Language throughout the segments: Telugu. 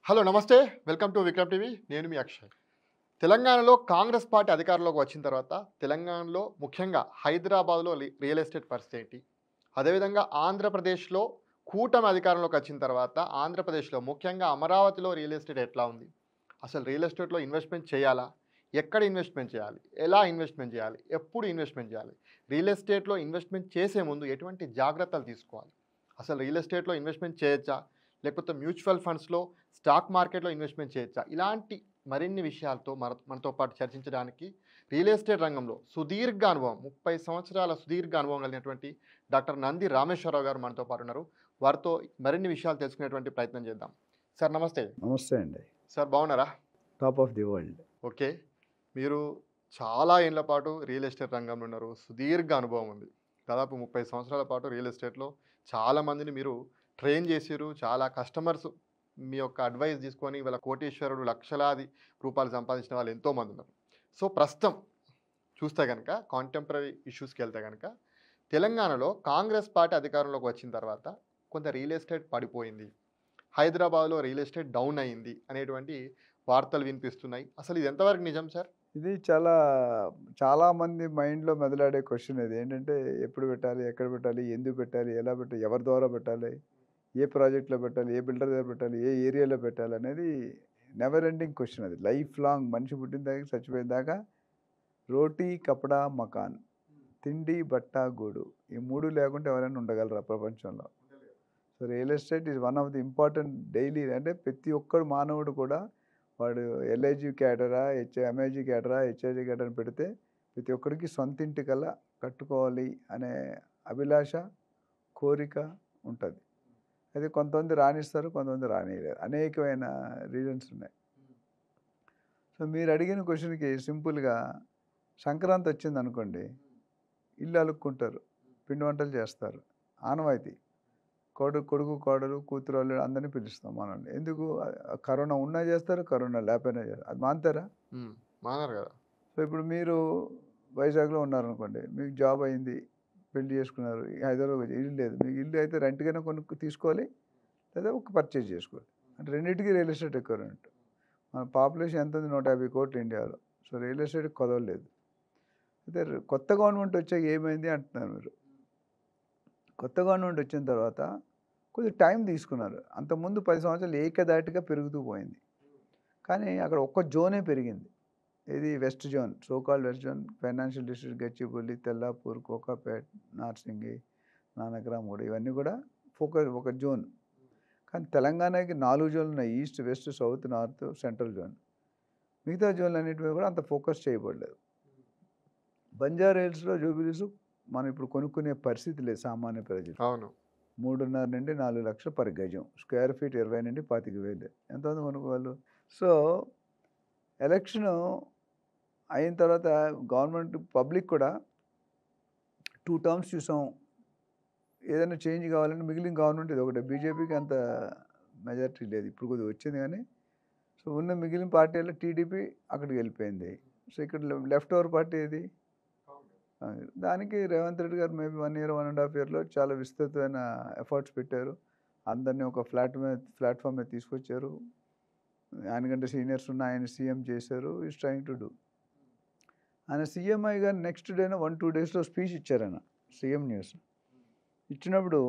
హలో నమస్తే. Welcome to Vikram TV. నేను మీ అక్షయ్. తెలంగాణలో కాంగ్రెస్ పార్టీ అధికారంలోకి వచ్చిన తర్వాత తెలంగాణలో ముఖ్యంగా హైదరాబాద్‌లో రియల్ ఎస్టేట్ పరిస్థితి ఏంటి? అదేవిధంగా ఆంధ్రప్రదేశ్‌లో కూటమి అధికారంలోకి వచ్చిన తర్వాత ఆంధ్రప్రదేశ్‌లో ముఖ్యంగా అమరావతిలో రియల్ ఎస్టేట్ ఎట్లా ఉంది? అసలు రియల్ ఎస్టేట్‌లో ఇన్వెస్ట్‌మెంట్ చేయాలా? ఎక్కడ ఇన్వెస్ట్‌మెంట్ చేయాలి? ఎలా ఇన్వెస్ట్‌మెంట్ చేయాలి? ఎప్పుడు ఇన్వెస్ట్‌మెంట్ చేయాలి? రియల్ ఎస్టేట్‌లో ఇన్వెస్ట్‌మెంట్ చేసే ముందు ఎటువంటి జాగ్రత్తలు తీసుకోవాలి? అసలు రియల్ ఎస్టేట్‌లో ఇన్వెస్ట్‌మెంట్ చేయొచ్చా? లేకపోతే మ్యూచువల్ ఫండ్స్‌లో, స్టాక్ మార్కెట్‌లో ఇన్వెస్ట్‌మెంట్ చేయొచ్చా? ఇలాంటి మరిన్ని విషయాలతో మనతో పాటు చర్చించడానికి రియల్ ఎస్టేట్ రంగంలో సుదీర్ఘ అనుభవం 30 సంవత్సరాల సుదీర్ఘ అనుభవం కలిగినటువంటి డాక్టర్ నంది రామేశ్వరరావు గారు మనతో పాటు ఉన్నారు. వారితో మరిన్ని విషయాలు తెలుసుకునేటువంటి ప్రయత్నం చేద్దాం. సార్ నమస్తే. నమస్తే అండి. సార్ బాగున్నారా? Top of the world. Okay. మీరు చాలా ఏండ్ల పాటు రియల్ ఎస్టేట్ రంగంలో ఉన్నారు. సుదీర్ఘ అనుభవం ఉంది. దాదాపు 30 సంవత్సరాల పాటు రియల్ ఎస్టేట్‌లో చాలా మందిని మీరు ట్రైన్ చేసిర్రు. చాలా కస్టమర్స్ మీ యొక్క అడ్వైస్ తీసుకొని ఇవాళ కోటీశ్వరుడు లక్షలాది రూపాయలు సంపాదించిన వాళ్ళు ఎంతోమంది ఉన్నారు. సో, ప్రస్తుతం చూస్తే గనక కాంటెంపరరీ ఇష్యూస్‌కెళ్తే గనక తెలంగాణలో కాంగ్రెస్ పార్టీ అధికారంలోకి వచ్చిన తర్వాత కొంత రియల్ ఎస్టేట్ పడిపోయింది. హైదరాబాద్‌లో రియల్ ఎస్టేట్ డౌన్ అయింది అనేటువంటి వార్తలు వినిపిస్తున్నాయి. అసలు ఇది ఎంతవరకు నిజం సార్? ఇది చాలామంది మైండ్‌లో మెదలాడే క్వెషన్ ఇది. ఏంటంటే ఎప్పుడు పెట్టాలి? ఎక్కడ పెట్టాలి? ఎందుకు పెట్టాలి? ఎలా పెట్టాలి? ఎవరి ద్వారా పెట్టాలి? ఏ ప్రాజెక్ట్‌లో పెట్టాలి? ఏ బిల్డర్ దగ్గర పెట్టాలి? ఏ ఏరియాలో పెట్టాలనేది నెవర్ ఎండింగ్ క్వెషన్ అది. లైఫ్ లాంగ్ మనిషి పుట్టిన దగ్గర చచ్చిపోయిన దాకా రోటీ, కపడా, మకాన్. తిండి, బట్ట, గూడు. ఈ 3 లేకుంటే ఎవరైనా ఉండగలరా ప్రపంచంలో? So, real estate is one of the important daily అంటే ప్రతి ఒక్కడు మానవుడు కూడా వాడు ఎల్ఐజీ క్యాడరా, ఎంఐజీ క్యాడరా, హెచ్ఐజీ క్యాడరా పెడితే ప్రతి ఒక్కడికి సొంత ఇంటి కల్లా కట్టుకోవాలి అనే అభిలాష, కోరిక ఉంటది. అది కొంతమంది రాణిస్తారు, కొంతమంది రానియలేరు. అనేకమైన రీజన్స్ ఉన్నాయి. సో, మీరు అడిగిన క్వెషన్‌కి సింపుల్‌గా సంక్రాంతి వచ్చిందనుకోండి, ఇల్లు అలుక్కుంటారు, పిండి వంటలు చేస్తారు. ఆనవాయితీ. కొడుకు, కోడలు, కూతురు, అల్లుడు అందరిని పిలుస్తాం మనల్ని. ఎందుకు? కరోనా ఉన్నా చేస్తారు, కరోనా లేకపోయినా చేస్తారు. అది మానుతారా? హ్మ్. మానరు గదా! సో, ఇప్పుడు మీరు వైజాగ్‌లో ఉన్నారనుకోండి. మీకు జాబ్ అయింది, పెళ్లి చేసుకున్నారు. హైదరాబాద్‌లో ఇల్లు లేదు. మీకు ఇల్లు అయితే రెంట్‌కైనా తీసుకోవాలి, లేదా ఒక పర్చేజ్ చేసుకోవాలి. అంటే రెండిటికి రియల్ ఎస్టేట్ ఎక్వివలెంట్. మన పాపులేషన్ ఎంత ఉంది? 150,00,00,000 ఇండియాలో. సో, రియల్ ఎస్టేట్‌కి కొదవలేదు. అయితే కొత్త గవర్నమెంట్ వచ్చాక ఏమైంది అంటున్నారు మీరు. కొత్త గవర్నమెంట్ వచ్చిన తర్వాత కొద్దిగా టైం తీసుకున్నారు. అంతకుముందు 10 సంవత్సరాలు ఏకధాటిగా పెరుగుతూ పోయింది. కానీ అక్కడ ఒక్క జోనే పెరిగింది. ఏది? West zone. So called west zone financial district Gachibowli, Tellapur, Kokapet, Narsingi, Nanakramguda ఇవన్నీ కూడా ఒక జోన్. కానీ తెలంగాణకి 4 జోన్లు ఉన్నాయి. East, west, south, north, central zone. మిగతా జోన్‌లన్నిటి మీద కూడా అంత ఫోకస్ చేయబడలేదు. బంజారా హిల్స్‌లో, జూబిలీస్ మనం ఇప్పుడు కొనుక్కునే పరిస్థితి లేదు సామాన్య ప్రజలు. అవును. 3.5-4 లక్షలు పర్ గజం. స్క్వేర్ ఫీట్ 20,000-25,000 ఎంతమంది కొనుక్కోగలరు? సో, ఎలక్షను అయిన తర్వాత గవర్నమెంట్ పబ్లిక్ కూడా 2 టర్మ్స్ చూసాం. ఏదైనా చేంజ్ కావాలంటే మిగిలిన గవర్నమెంట్ ఇదొకటే. బీజేపీకి అంత మెజారిటీ లేదు. ఇప్పుడు కొద్దిగా వచ్చింది కానీ, సో, ఉన్న మిగిలిన పార్టీలో టీడీపీ అక్కడికి వెళ్ళిపోయింది. సో, ఇక్కడ లెఫ్ట్ ఓవర్ పార్టీ ఏది? దానికి రేవంత్ రెడ్డి గారు మేబీ 1 ఇయర్, 1½ ఇయర్‌లో చాలా విస్తృతమైన ఎఫర్ట్స్ పెట్టారు. అందరిని ఒక ప్లాట్‌ఫామ్ మీద తీసుకొచ్చారు. ఆయనకంటే సీనియర్స్ ఉన్న ఆయన సీఎం చేశారు. Is trying to do. ఆయన సీఎం అయ్యగారు నెక్స్ట్ డేనో 1, 2 డేస్‌లో స్పీచ్ ఇచ్చారాయన. CM news. ఇచ్చినప్పుడు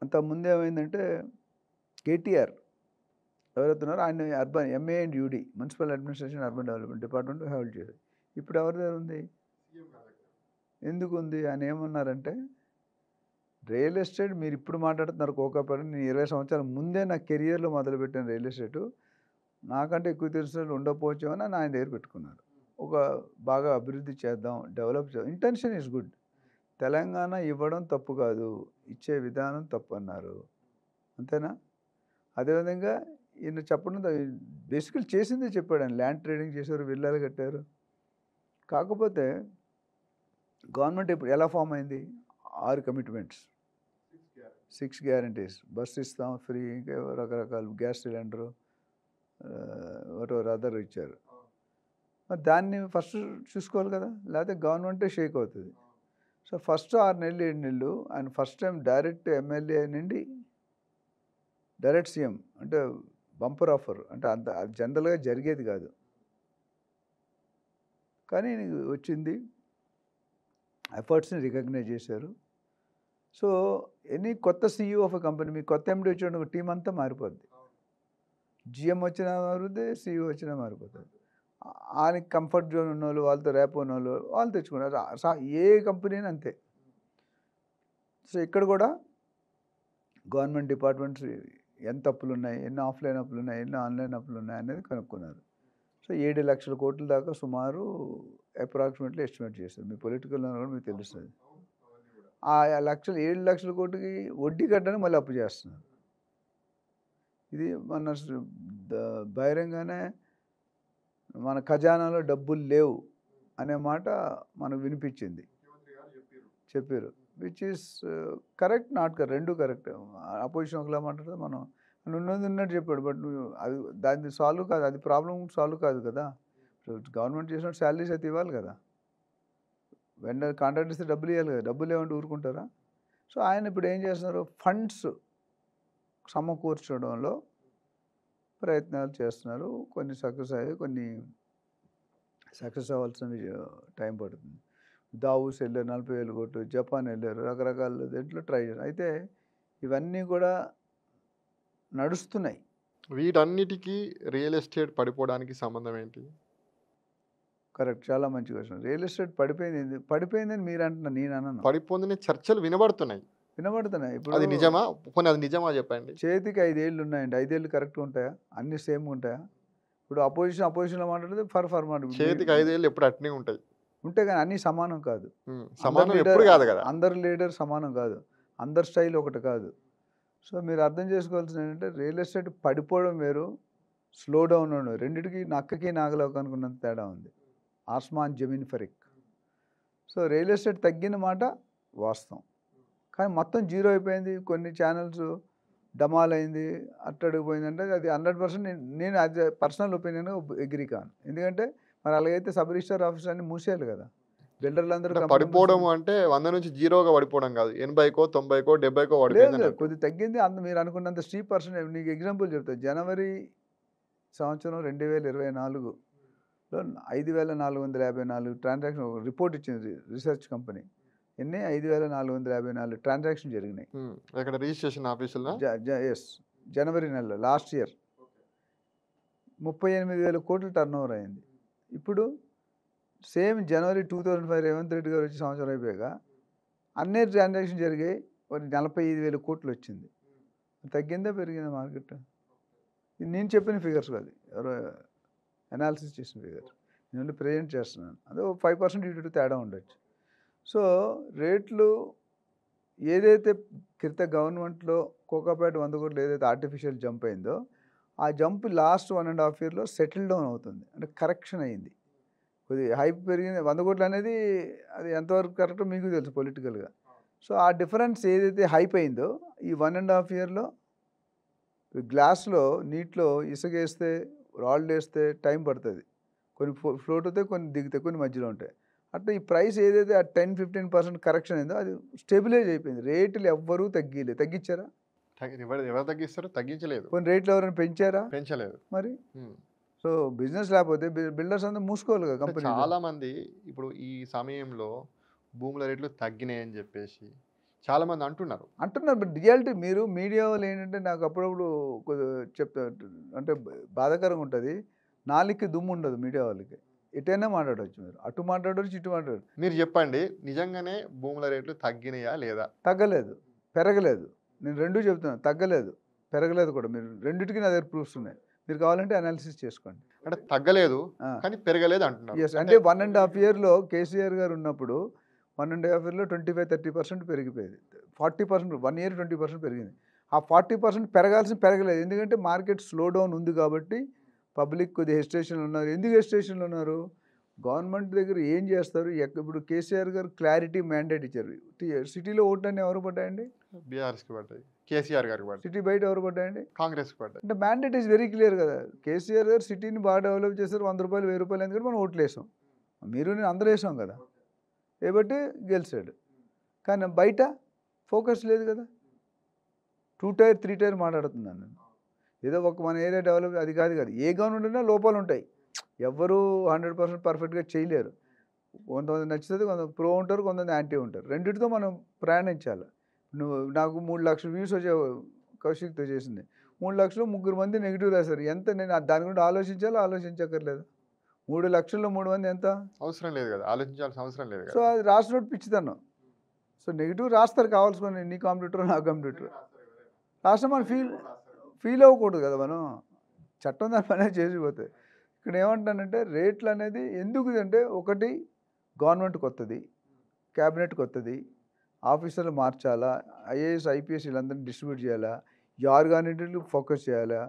అంతకుముందు ఏమైందంటే కేటీఆర్ ఎవరైతే ఉన్నారో ఆయన urban MA and UD municipal administration urban development department hold చేశారు. ఇప్పుడు ఎవరి దగ్గర ఉంది? ఎందుకుంది? ఆయన ఏమన్నారంటే, రియల్ ఎస్టేట్ మీరిప్పుడు మాట్లాడుతున్నారు కోకాపేట. నేను 20 సంవత్సరాల ముందే నా కెరియర్‌లో మొదలుపెట్టాను రియల్ ఎస్టేటు. నాకంటే ఎక్కువ తెలిసినోళ్ళు ఉండకపోవచ్చేమో అని ఆయన దగ్గర పెట్టుకున్నారు. ఒక బాగా అభివృద్ధి చేద్దాం, డెవలప్ చేద్దాం. Intention is good. తెలంగాణ ఇవ్వడం తప్పు కాదు. ఇచ్చే విధానం తప్పన్నారు. అంతేనా? అదేవిధంగా ఈయన చెప్పడం బేసికల్లీ చేసిందే చెప్పాడు ఆయన. ల్యాండ్ ట్రేడింగ్ చేశారు, విల్లాలు కట్టారు. కాకపోతే గవర్నమెంట్ ఇప్పుడు ఎలా ఫార్మ్ అయింది? 6 కమిట్మెంట్స్. 6 గ్యారంటీస్. బస్సు ఇస్తాం ఫ్రీ, ఇంకా రకరకాల గ్యాస్ సిలిండరు, వాటెవర్ అదర్ ఇచ్చారు. మరి దాన్ని ఫస్ట్ చూసుకోవాలి కదా! లేకపోతే గవర్నమెంటే షేక్ అవుతుంది. సో, ఫస్ట్ 6 నెలలు, 7 నెలలు ఆయన ఫస్ట్ టైం డైరెక్ట్ ఎమ్మెల్యే నుండి డైరెక్ట్ సీఎం అంటే బంపర్ ఆఫర్ అంటే అంత జనరల్గా జరిగేది కాదు, కానీ వచ్చింది. ఎఫర్ట్స్ని రికగ్నైజ్ చేశారు. సో ఎనీ కొత్త సీఈఓ ఆఫ్ ఎ కంపెనీ, మీ కొత్త ఎండి వచ్చి టీం అంతా మారిపోద్ది. జిఎం వచ్చినా మారుతుంది, సీఈఓ వచ్చినా మారిపోతుంది. ఆయనకి కంఫర్ట్ జోన్ ఉన్న వాళ్ళు, వాళ్ళతో ర్యాప్ ఉన్న వాళ్ళు వాళ్ళు తెచ్చుకున్నారు. ఏ కంపెనీ అయినా అంతే. సో ఇక్కడ కూడా గవర్నమెంట్ డిపార్ట్మెంట్స్ ఎంత అప్పులు ఉన్నాయి, ఎన్ని ఆఫ్లైన్ అప్పులు ఉన్నాయి, ఎన్ని ఆన్లైన్ అప్పులు ఉన్నాయి అనేది కనుక్కున్నారు. సో 7 లక్షల కోట్ల దాకా సుమారు అప్రాక్సిమేట్లీ ఎస్టిమేట్ చేశారు. మీ పొలిటికల్ కూడా మీకు తెలుస్తుంది. ఆ 7 లక్షల కోటికి వడ్డీ కట్టడానికి మళ్ళీ అప్పు చేస్తున్నారు. ఇది మన బహిరంగానే మన ఖజానాలో డబ్బులు లేవు అనే మాట మనకు వినిపించింది, చెప్పారు. Which is correct, not correct, రెండు కరెక్ట్. అపోజిషన్ ఒకలా మాట్లాడితే మనం ఉన్నట్టు చెప్పాడు. బట్ అది దాన్ని సాల్వ్ కాదు, అది ప్రాబ్లం సాల్వ్ కాదు కదా. గవర్నమెంట్ చేసినట్టు శాలరీస్ అయితే ఇవ్వాలి కదా, వెండర్ కాంట్రాక్ట్ ఇస్తే డబ్బులు ఇవ్వాలి కదా. డబ్బులు ఏమంటే ఊరుకుంటారా? సో ఆయన ఇప్పుడు ఏం చేస్తున్నారు, ఫండ్స్ సమకూర్చడంలో ప్రయత్నాలు చేస్తున్నారు. కొన్ని సక్సెస్ అయ్యాయి, కొన్ని సక్సెస్ అవ్వాల్సినవి టైం పడుతుంది. దావూస్ వెళ్ళారు 40,000 కోట్లు, జపాన్ వెళ్ళారు, రకరకాల దీంట్లో ట్రై చేశారు. అయితే ఇవన్నీ కూడా నడుస్తున్నాయి. వీటన్నిటికీ రియల్ ఎస్టేట్ పడిపోవడానికి సంబంధం ఏంటి? కరెక్ట్, చాలా మంచి క్వశ్చన్. రియల్ ఎస్టేట్ పడిపోయిందని మీరు అంటున్నారు, నేను అన్నాను. పడిపోయిందనే చర్చలు వినబడుతున్నాయి. వినబడుతున్నాయి. అది ఇప్పుడు నిజమా? అది నిజమా చెప్పండి. చేతికి 5 ఏళ్ళు ఉన్నాయండి, 5 ఏళ్ళు కరెక్ట్గా ఉంటాయా? అన్ని సేమ్గా ఉంటాయా? ఇప్పుడు అపోజిషన్లో మాట్లాడితే ఫర్ చేతికి 5 ఏళ్ళు ఎప్పుడు అట్నే ఉంటాయి. ఉంటే కానీ అన్నీ సమానం కాదు. సమానం ఎప్పుడు కాదు కదా. అందరు లీడర్ సమానం కాదు, అందరి స్టైల్ ఒకటి కాదు. సో మీరు అర్థం చేసుకోవాల్సింది ఏంటంటే రియల్ ఎస్టేట్ పడిపోవడం వేరు, స్లో డౌన్ ఉండడం, రెండింటికి నక్కకి నాగలోకి అనుకున్నంత తేడా ఉంది. ఆస్మాన్ జమీన్ ఫరిక్. సో రియల్ ఎస్టేట్ తగ్గిన మాట వాస్తవం, కానీ మొత్తం జీరో అయిపోయింది. కొన్ని ఛానల్స్ డమాల్ అయింది, అట్టడిగిపోయిందంటే అది 100% నేను అది పర్సనల్ ఒపీనియన్ ఎగ్రీ కాను. ఎందుకంటే మరి అలాగైతే సబ్ రిజిస్టర్ ఆఫీస్ అన్ని మూసేయాలి కదా. బిల్డర్లు అందరూ పడిపోవడం అంటే 100 నుంచి జీరోగా పడిపోవడం కాదు, 80కో 90కో 70కో పడిపోయింది. కొద్ది తగ్గింది. మీరు అనుకున్నంత 3%. నీకు ఎగ్జాంపుల్ చెప్తాను. జనవరి సంవత్సరం 2024లో 5,454 ట్రాన్సాక్షన్ రిపోర్ట్ ఇచ్చింది రీసెర్చ్ కంపెనీ. ఎన్ని 5,454 ట్రాన్సాక్షన్ జరిగినాయి. ఇక్కడ రిజిస్ట్రేషన్ ఆఫీసులో ఎస్, జనవరి నెలలో లాస్ట్ ఇయర్ 38,000 కోట్లు టర్న్ ఓవర్ అయింది. ఇప్పుడు సేమ్ జనవరి 2005 రేవంత్ రెడ్డి గారు వచ్చి సంవత్సరం అయిపోయాక అన్ని ట్రాన్సాక్షన్ జరిగాయి, 45,000 కోట్లు వచ్చింది. తగ్గిందా పెరిగిందా మార్కెట్? ఇది నేను చెప్పిన ఫిగర్స్ కాదు, ఎవరో అనాలిసిస్ చేసిన ఫిగర్, నేను ప్రజెంట్ చేస్తున్నాను. అదే 5% ఇటు తేడా ఉండొచ్చు. సో రేట్లు ఏదైతే గవర్నమెంట్లో కోకాపేట 100 కోట్లు ఏదైతే ఆర్టిఫిషియల్ జంప్ అయిందో, ఆ జంప్ లాస్ట్ 1.5 ఇయర్లో సెటిల్ డౌన్ అవుతుంది, అంటే కరెక్షన్ అయింది. కొద్దిగా హైప్ పెరిగింది. 100 కోట్లు అనేది అది ఎంతవరకు కరెక్టో మీకు తెలుసు పొలిటికల్గా. సో ఆ డిఫరెన్స్ ఏదైతే హైప్ అయిందో ఈ 1.5 ఇయర్లో గ్లాస్లో నీటిలో ఇసుక వేస్తే రాళ్ళు వేస్తే టైం పడుతుంది, కొన్ని ఫ్లోట్ అవుతాయి, కొన్ని దిగుతాయి, కొన్ని మధ్యలో ఉంటాయి. అట్లా ఈ ప్రైస్ ఏదైతే ఆ 10-15% కరెక్షన్ అయిందో అది స్టెబిలైజ్ అయిపోయింది. రేట్లు ఎవ్వరూ తగ్గించారా? ఎవరు తగ్గిస్తారు? తగ్గించలేదు. కొన్ని రేట్లు ఎవరైనా పెంచారా? పెంచలేదు. మరి సో బిజినెస్ లేకపోతే బిల్డర్స్ అంతా మూసుకోవాలి కదా కంపెనీ. చాలా మంది ఇప్పుడు ఈ సమయంలో భూముల రేట్లు తగ్గినాయని చెప్పేసి చాలా మంది అంటున్నారు. బట్ రియాలిటీ మీరు మీడియా వాళ్ళు ఏంటంటే నాకు అప్పుడప్పుడు చెప్తా, అంటే బాధాకరంగా ఉంటుంది. నాలుగుకి దుమ్ము ఉండదు మీడియా వాళ్ళకి, ఎటైనా మాట్లాడవచ్చు. మీరు అటు మాట్లాడవచ్చు, ఇటు మాట్లాడవచ్చు. మీరు చెప్పండి, నిజంగానే భూముల రేట్లు తగ్గినాయా లేదా? తగ్గలేదు, పెరగలేదు. నేను రెండూ చెప్తున్నాను, తగ్గలేదు, పెరగలేదు కూడా. మీరు రెండింటికి నా దగ్గర ప్రూఫ్స్ ఉన్నాయి, మీరు కావాలంటే అనాలిసిస్ చేసుకోండి. అంటే తగ్గలేదు కానీ పెరగలేదు అంటున్నారు. ఎస్, అంటే 1.5 ఇయర్లో కేసీఆర్ గారు ఉన్నప్పుడు 1.5 ఇయర్లో 25-30% పెరిగిపోయేది. 40% 1 ఇయర్ 20% పెరిగింది. ఆ 40% పెరగలేదు. ఎందుకంటే మార్కెట్ స్లో డౌన్ ఉంది కాబట్టి పబ్లిక్ కొద్దిగా హెసిటేషన్లో ఉన్నారు. ఎందుకు హెసిటేషన్లో ఉన్నారు? గవర్నమెంట్ దగ్గర ఏం చేస్తారు? ఇప్పుడు కేసీఆర్ గారు క్లారిటీ మ్యాండేట్ ఇచ్చారు. సిటీలో ఓట్లన్నీ ఎవరు పడ్డాయండి? బీఆర్ఎస్కి పడ్డాయి, కేసీఆర్ గారికి పడ్డాయి. సిటీ బయట ఎవరు పడ్డాయండి? కాంగ్రెస్కి పడ్డాయి. అంటే మ్యాండేట్ ఈజ్ వెరీ క్లియర్ కదా. కేసీఆర్ గారు సిటీని బాగా డెవలప్ చేశారు, 100 రూపాయలు 1000 రూపాయలు ఎందుకంటే మనం ఓట్లు వేసాం, మీరు నేను అందరూ వేసాం కదా, కాబట్టి గెలిచాడు. కానీ బయట ఫోకస్ లేదు కదా. 2 టైర్ 3 టైర్ మాట్లాడుతున్నాను నేను. ఏదో ఒక మన ఏరియా డెవలప్ అది కాదు కాదు. ఏ గవర్నమెంట్ ఉన్నా లోపాలు ఉంటాయి. ఎవ్వరూ 100% పర్ఫెక్ట్‌గా చేయలేరు. కొంతమంది నచ్చుతది, కొంతమంది ప్రో ఉంటారు, కొంతమంది యాంటీ ఉంటారు. రెండిటితో మనం ప్రయాణించాలి. నాకు 3,00,000 వ్యూస్ వచ్చాయి కౌశిక్‌తో చేసింది. 3,00,000 ముగ్గురు మంది నెగెటివ్ రాశారు. ఎంత నేను దాని గురించి ఆలోచించాలా? ఆలోచించక్కర్లేదా? 3,00,000లో 3 మంది ఎంత? అవసరం లేదు కదా, ఆలోచించాల్సిన అవసరం లేదు సో, కదా. అది రాసినోడు పిచ్చితనం. సో, నెగెటివ్ రాస్తారు కావాల్సుకొని నీ కాంప్యూటర్, నా కంప్యూటర్. రాస్తే మనం ఫీల్ అవ్వకూడదు కదా మనం. చట్టం దాని పనే చేసిపోతాయి. ఇక్కడ ఏమంటానంటే రేట్లు అనేది ఎందుకు అంటే ఒకటి గవర్నమెంట్ కొత్తది, క్యాబినెట్ కొత్తది, ఆఫీసర్లు మార్చాలా, ఐఏఎస్, ఐపీఎస్ వీళ్ళందరినీ డిస్ట్రిబ్యూట్ చేయాలా, ఈ ఆర్గానిటీలు ఫోకస్ చేయాలా.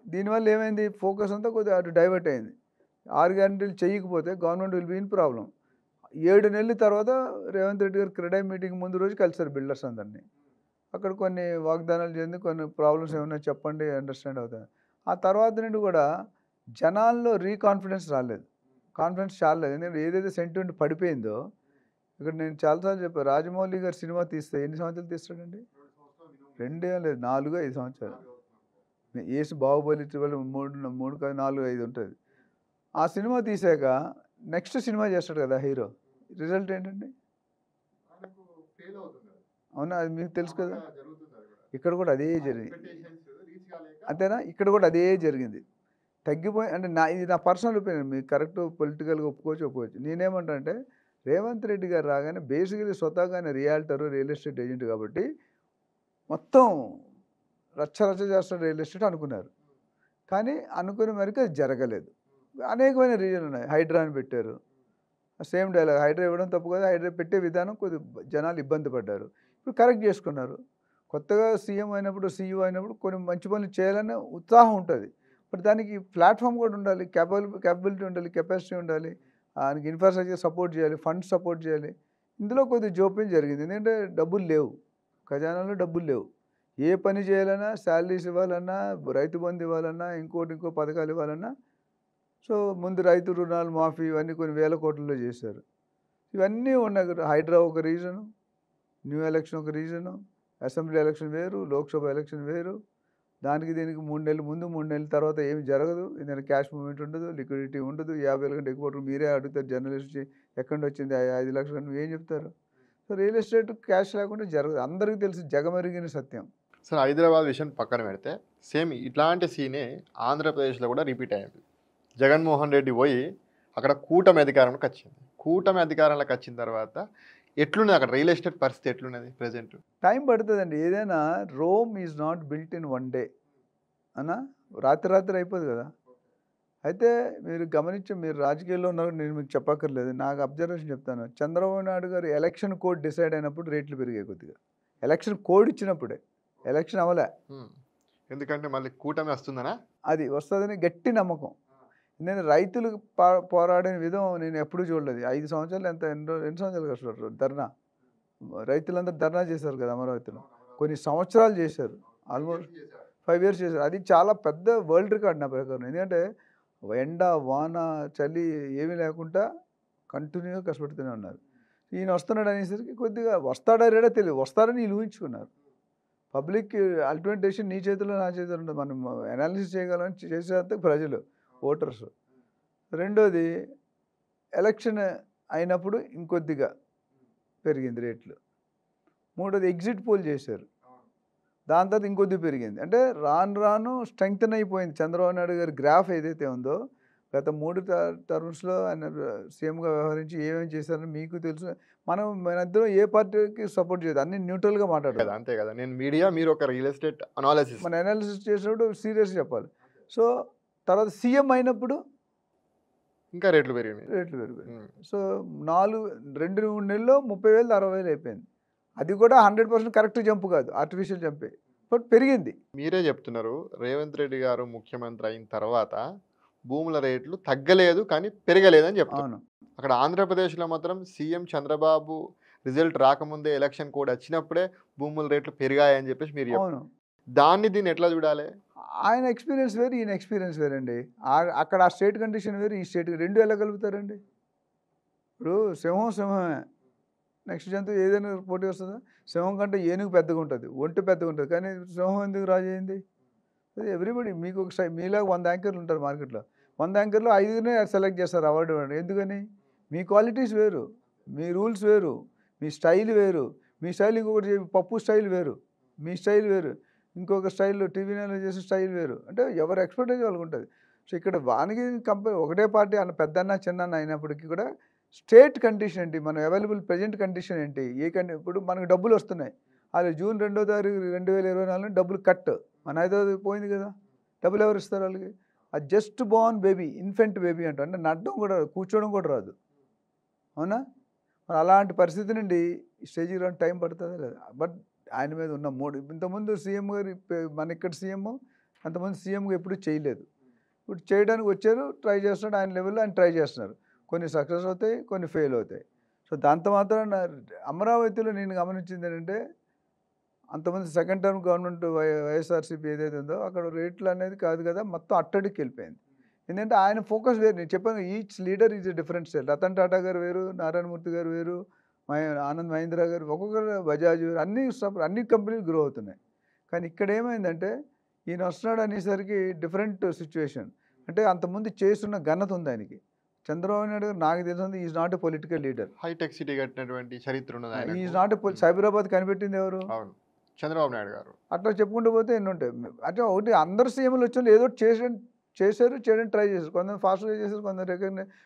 దీనివల్ల ఏమైంది ఫోకస్ అంతా కొద్దిగా అటు డైవర్ట్ అయింది. ఆర్గానిటీలు చేయకపోతే government will be in problem. 7 నెలల తర్వాత రేవంత్ రెడ్డి గారు క్రెడై మీటింగ్ ముందు రోజు కలిసారు బిల్డర్స్ అందరినీ. అక్కడ కొన్ని వాగ్దానాలు చెంది కొన్ని ప్రాబ్లమ్స్ ఏమన్నా చెప్పండి అండర్స్టాండ్ అవుతుంది. ఆ తర్వాత నుండి కూడా జనాల్లో రీకాన్ఫిడెన్స్ రాలేదు, కాన్ఫిడెన్స్ చాలలేదు. ఎందుకంటే ఏదైతే సెంటిమెంట్ పడిపోయిందో ఇక్కడ నేను చాలాసార్లు చెప్పాను. రాజమౌళి గారు సినిమా తీస్తే ఎన్ని సంవత్సరాలు తీస్తాడండి? 2 ఏం లేదు, 4, 5 సంవత్సరాలు. ఏసు బాహుబలి 3 కాదు 4, 5 ఉంటుంది. ఆ సినిమా తీసాక నెక్స్ట్ సినిమా చేస్తాడు కదా హీరో. రిజల్ట్ ఏంటండి? అవునా? అది మీకు తెలుసు కదా. ఇక్కడ కూడా అదే జరిగింది. అంతేనా? ఇక్కడ కూడా అదే జరిగింది. తగ్గిపోయి అంటే ఇది నా పర్సనల్ ఒపీనియన్. మీకు కరెక్ట్ పొలిటికల్గా ఒప్పుకోవచ్చు. నేనేమంటా అంటే రేవంత్ రెడ్డి గారు రాగానే బేసికలీ స్వతహాగానే రియాల్టరు, రియల్ ఎస్టేట్ ఏజెంట్ కాబట్టి మొత్తం రచ్చ చేస్తున్న రియల్ ఎస్టేట్ అనుకున్నారు. కానీ అనుకునే మేరకు అది జరగలేదు. అనేకమైన రీజన్లు ఉన్నాయి. హైడ్రాని పెట్టారు. సేమ్ డైలాగ్, హైడ్రా ఇవ్వడం తప్పు కాదు, హైడ్రా పెట్టే విధానం జనాలు ఇబ్బంది పడ్డారు. ఇప్పుడు కరెక్ట్ చేసుకున్నారు. కొత్తగా సీఎం అయినప్పుడు, సీఈఓ అయినప్పుడు కొన్ని మంచి పనులు చేయాలనే ఉత్సాహం ఉంటుంది. బట్ దానికి ప్లాట్ఫామ్ కూడా ఉండాలి, క్యాపబిలిటీ ఉండాలి, కెపాసిటీ ఉండాలి, దానికి ఇన్ఫ్రాస్ట్రక్చర్ సపోర్ట్ చేయాలి, ఫండ్స్ సపోర్ట్ చేయాలి. ఇందులో కొద్దిగా జోప్యం జరిగింది. ఎందుకంటే డబ్బులు లేవు, ఖజానాలో డబ్బులు లేవు. ఏ పని చేయాలన్నా, శాలరీస్ ఇవ్వాలన్నా, రైతు బంధు ఇవ్వాలన్నా, ఇంకో పథకాలు ఇవ్వాలన్నా, సో ముందు రైతు రుణాలు మాఫీ ఇవన్నీ కొన్ని వేల కోట్లలో చేశారు. ఇవన్నీ ఉన్నాయి. హైడ్రా ఒక రీజను, న్యూ ఎలక్షన్ ఒక రీజను, అసెంబ్లీ ఎలక్షన్ వేరు, లోక్సభ ఎలక్షన్ వేరు. దీనికి 3 నెలలు ముందు 3 నెలల తర్వాత ఏమి జరగదు. ఎందుకంటే క్యాష్ మూవ్మెంట్ ఉండదు, లిక్విడిటీ ఉండదు. 50,000 కంటే ఎక్కువ మీరే అడుగుతారు జర్నలిస్ట్, ఎక్కడి నుంచి వచ్చింది 5 లక్షలు అని ఏం చెప్తారు? సో రియల్ ఎస్టేట్ క్యాష్ లేకుండా జరగదు. అందరికీ తెలిసి జగమెరిగిన సత్యం. సార్, హైదరాబాద్ విషయం పక్కన పెడితే సేమ్ ఇట్లాంటి సీనే ఆంధ్రప్రదేశ్లో కూడా రిపీట్ అయింది. జగన్మోహన్ రెడ్డి పోయి అక్కడ కూటమి అధికారంలోకి వచ్చింది. కూటమి అధికారంలోకి వచ్చిన తర్వాత ఎట్లున్నది అక్కడ రియల్ ఎస్టేట్ పరిస్థితి ఎట్లున్నది ప్రజెంట్? టైం పడుతుందండి. ఏదైనా Rome is not built in 1 day అన్నా, రాత్రి అయిపోదు కదా. అయితే మీరు మీరు రాజకీయాల్లో ఉన్నారు, నేను మీకు చెప్పక్కర్లేదు. నాకు అబ్జర్వేషన్ చెప్తాను. చంద్రబాబు నాయుడు గారు ఎలక్షన్ కోడ్ డిసైడ్ అయినప్పుడు రేట్లు పెరిగాయి కొద్దిగా. ఎలక్షన్ కోడ్ ఇచ్చినప్పుడే, ఎలక్షన్ అవ్వలే. ఎందుకంటే మళ్ళీ కూటమి వస్తుందనా? అది వస్తుందని గట్టి నమ్మకం. నేను రైతులు పోరాడిన విధం నేను ఎప్పుడూ చూడలేదు. 5 సంవత్సరాలు ఎన్ని సంవత్సరాలు కష్టపడ్డారు ధర్నా. రైతులందరూ ధర్నా చేశారు కదా అమరావతిలో. కొన్ని సంవత్సరాలు చేశారు, ఆల్మోస్ట్ 5 ఇయర్స్ చేశారు. అది చాలా పెద్ద వరల్డ్ రికార్డ్ నా ప్రకారం. ఎందుకంటే ఎండ, వాన, చలి ఏమీ లేకుండా కంటిన్యూగా కష్టపడుతూనే ఉన్నారు. ఈయన వస్తున్నాడు అనేసరికి కొద్దిగా వస్తాడా రేడా తెలియదు, వస్తారని వీళ్ళు ఊహించుకున్నారు. పబ్లిక్ అల్టిమేట్ డెసిషన్ నీ చేతిలో నా చేతిలో ఉండదు. మనం అనాలిసిస్ చేయగలని చేసేంత ప్రజలు, ఓటర్స్. రెండోది ఎలక్షన్ అయినప్పుడు ఇంకొద్దిగా పెరిగింది రేట్లు. మూడోది ఎగ్జిట్ పోల్ చేశారు, దాని తర్వాత ఇంకొద్ది పెరిగింది. అంటే రాను స్ట్రెంగ్తన్ అయిపోయింది. చంద్రబాబు నాయుడు గారి గ్రాఫ్ ఏదైతే ఉందో గత 3 టర్మ్స్లో ఆయన సీఎంగా వ్యవహరించి ఏమేమి చేశారని మీకు తెలుసు. మనిద్దరం ఏ పార్టీకి సపోర్ట్ చేయదు, అన్ని న్యూట్రల్గా మాట్లాడాలి. అంతే కదా. నేను మీడియా, మీరు ఒక రియల్ ఎస్టేట్ అనాలిసిస్. మన అనాలిసిస్ చేసినప్పుడు సీరియస్గా చెప్పాలి. సో తర్వాత సీఎం అయినప్పుడు ఇంకా రేట్లు పెరిగాయి. సో 2-3 నెలల్లో 30,000 60,000 అయిపోయింది. అది కూడా 100% కరెక్ట్ జంప్ కాదు, ఆర్టిఫిషియల్ జంపే, బట్ పెరిగింది. మీరే చెప్తున్నారు రేవంత్ రెడ్డి గారు ముఖ్యమంత్రి అయిన తర్వాత భూముల రేట్లు తగ్గలేదు కానీ పెరగలేదని చెప్తాను. అక్కడ ఆంధ్రప్రదేశ్లో మాత్రం సీఎం చంద్రబాబు రిజల్ట్ రాకముందే ఎలక్షన్ కోడ్ వచ్చినప్పుడే భూముల రేట్లు పెరిగాయని చెప్పేసి మీరు చెప్పారు. దీన్ని ఎట్లా చూడాలి? ఆయన ఎక్స్పీరియన్స్ వేరు, ఈయన ఎక్స్పీరియన్స్ వేరండి. అక్కడ ఆ స్టేట్ కండిషన్ వేరు, ఈ స్టేట్ రెండు ఎలా కలుపుతారండి? ఇప్పుడు సింహమే, నెక్స్ట్ జంతువు ఏదైనా పోటీ వస్తుందా? సింహం కంటే ఏనుగు పెద్దగా ఉంటుంది, ఒంటి పెద్దగా ఉంటుంది, కానీ సింహం ఎందుకు రాజు అయింది? ఎవ్రీబడి మీకు ఒక మీలాగా 100 యాంకర్లు ఉంటారు మార్కెట్లో. 100 యాంకర్‌లో 5గురినే సెలెక్ట్ చేస్తారు అవార్డు ఇవ్వడానికి. ఎందుకని? మీ క్వాలిటీస్ వేరు. మీ రూల్స్ వేరు. మీ స్టైల్ వేరు. మీ స్టైల్ ఇంకొకటి పప్పు స్టైల్ వేరు. మీ స్టైల్ వేరు. ఇంకొక స్టైల్‌లో టీవీ నైన్‌లో చేసే స్టైల్ వేరు. అంటే ఎవరి ఎక్స్‌పర్టైజ్ వాళ్ళకుంటది. సో, ఇక్కడ వానికి ఒకటే పార్టీ అన్న పెద్దన్న, చిన్నన్న అయినప్పటికీ కూడా స్టేట్ కండిషన్ ఏంటి? మన అవైలబుల్ ప్రెజెంట్ కండిషన్ ఏంటి? ఇప్పుడు మనకు డబ్బులొస్తున్నాయి. అది జూన్ 2వ తారీఖు 2024 డబ్బులు కట్. మన హైదరాబాద్ పోయింది కదా! డబ్బులు ఎవరు ఇస్తారు ఆళ్ళకి? అది just Born baby, infant baby అంటాం. అంటే నడడం కూడా కూర్చోవడం కూడా రాదు. అవునా? మరి అలాంటి పరిస్థితి నుండి స్టేజ్‌కి రావడానికి టైం పడతదా లేదా? బట్ ఆయన మీద ఉన్న ఇంతకుముందు సీఎం గారు మన ఇక్కడ సీఎం అంతకుముందు సీఎంగా ఎప్పుడూ చేయలేదు. ఇప్పుడు చేయడానికి వచ్చారు, ట్రై చేస్తున్నాడు. ఆయన లెవెల్‌లో ఆయన ట్రై చేస్తున్నారు. కొన్ని సక్సెస్ అవుతాయి, కొన్ని ఫెయిల్ అవుతాయి. సో, దాంతో మాత్రాన అమరావతిలో నేను గమనించింది ఏంటంటే, అంతకుముందు సెకండ్ టర్మ్ గవర్నమెంట్ వైఎస్ఆర్‌సీపీ ఏదైతే ఉందో అక్కడ రేట్లు అనేది కాదు కదా, మొత్తం అట్టడికి వెళ్ళిపోయింది. ఎందుకంటే ఆయన ఫోకస్ వేరు. నేను చెప్పాను each leader is a different style. Ratan Tata గారు వేరు, నారాయణమూర్తి గారు వేరు, ఆనంద్ మహీంద్రా గారు, ఒక్కొక్కరు బజాజ్ వేరు, అన్ని కంపెనీలు గ్రో అవుతున్నాయి. కానీ ఇక్కడ ఏమైందంటే ఈయన వస్తున్నాడు అనేసరికి డిఫరెంట్ సిచ్యువేషన్. అంటే అంతకుముందు చేస్తున్న ఘనత ఉంది ఆయనకి. చంద్రబాబు నాయుడు గారు నాకు తెలిసింది is not a political leader. Hitech city కట్టినటువంటి చరిత్ర ఉన్నది ఆయనకు. ఈజ్ నాట్ ఎ సైబరాబాద్ కనిపెట్టింది ఎవరు? అవును, చంద్రబాబు నాయుడు గారు. అట్లా చెప్పుకుంటూ పోతే ఎన్ని ఉంటాయి. అంటే ఒకటి అందరు సీఎంలు వచ్చి ఏదో ఒకటి చేశారు, చేయడానికి ట్రై చేశారు. కొందరు ఫాస్ట్‌గా చేశారు, కొందరు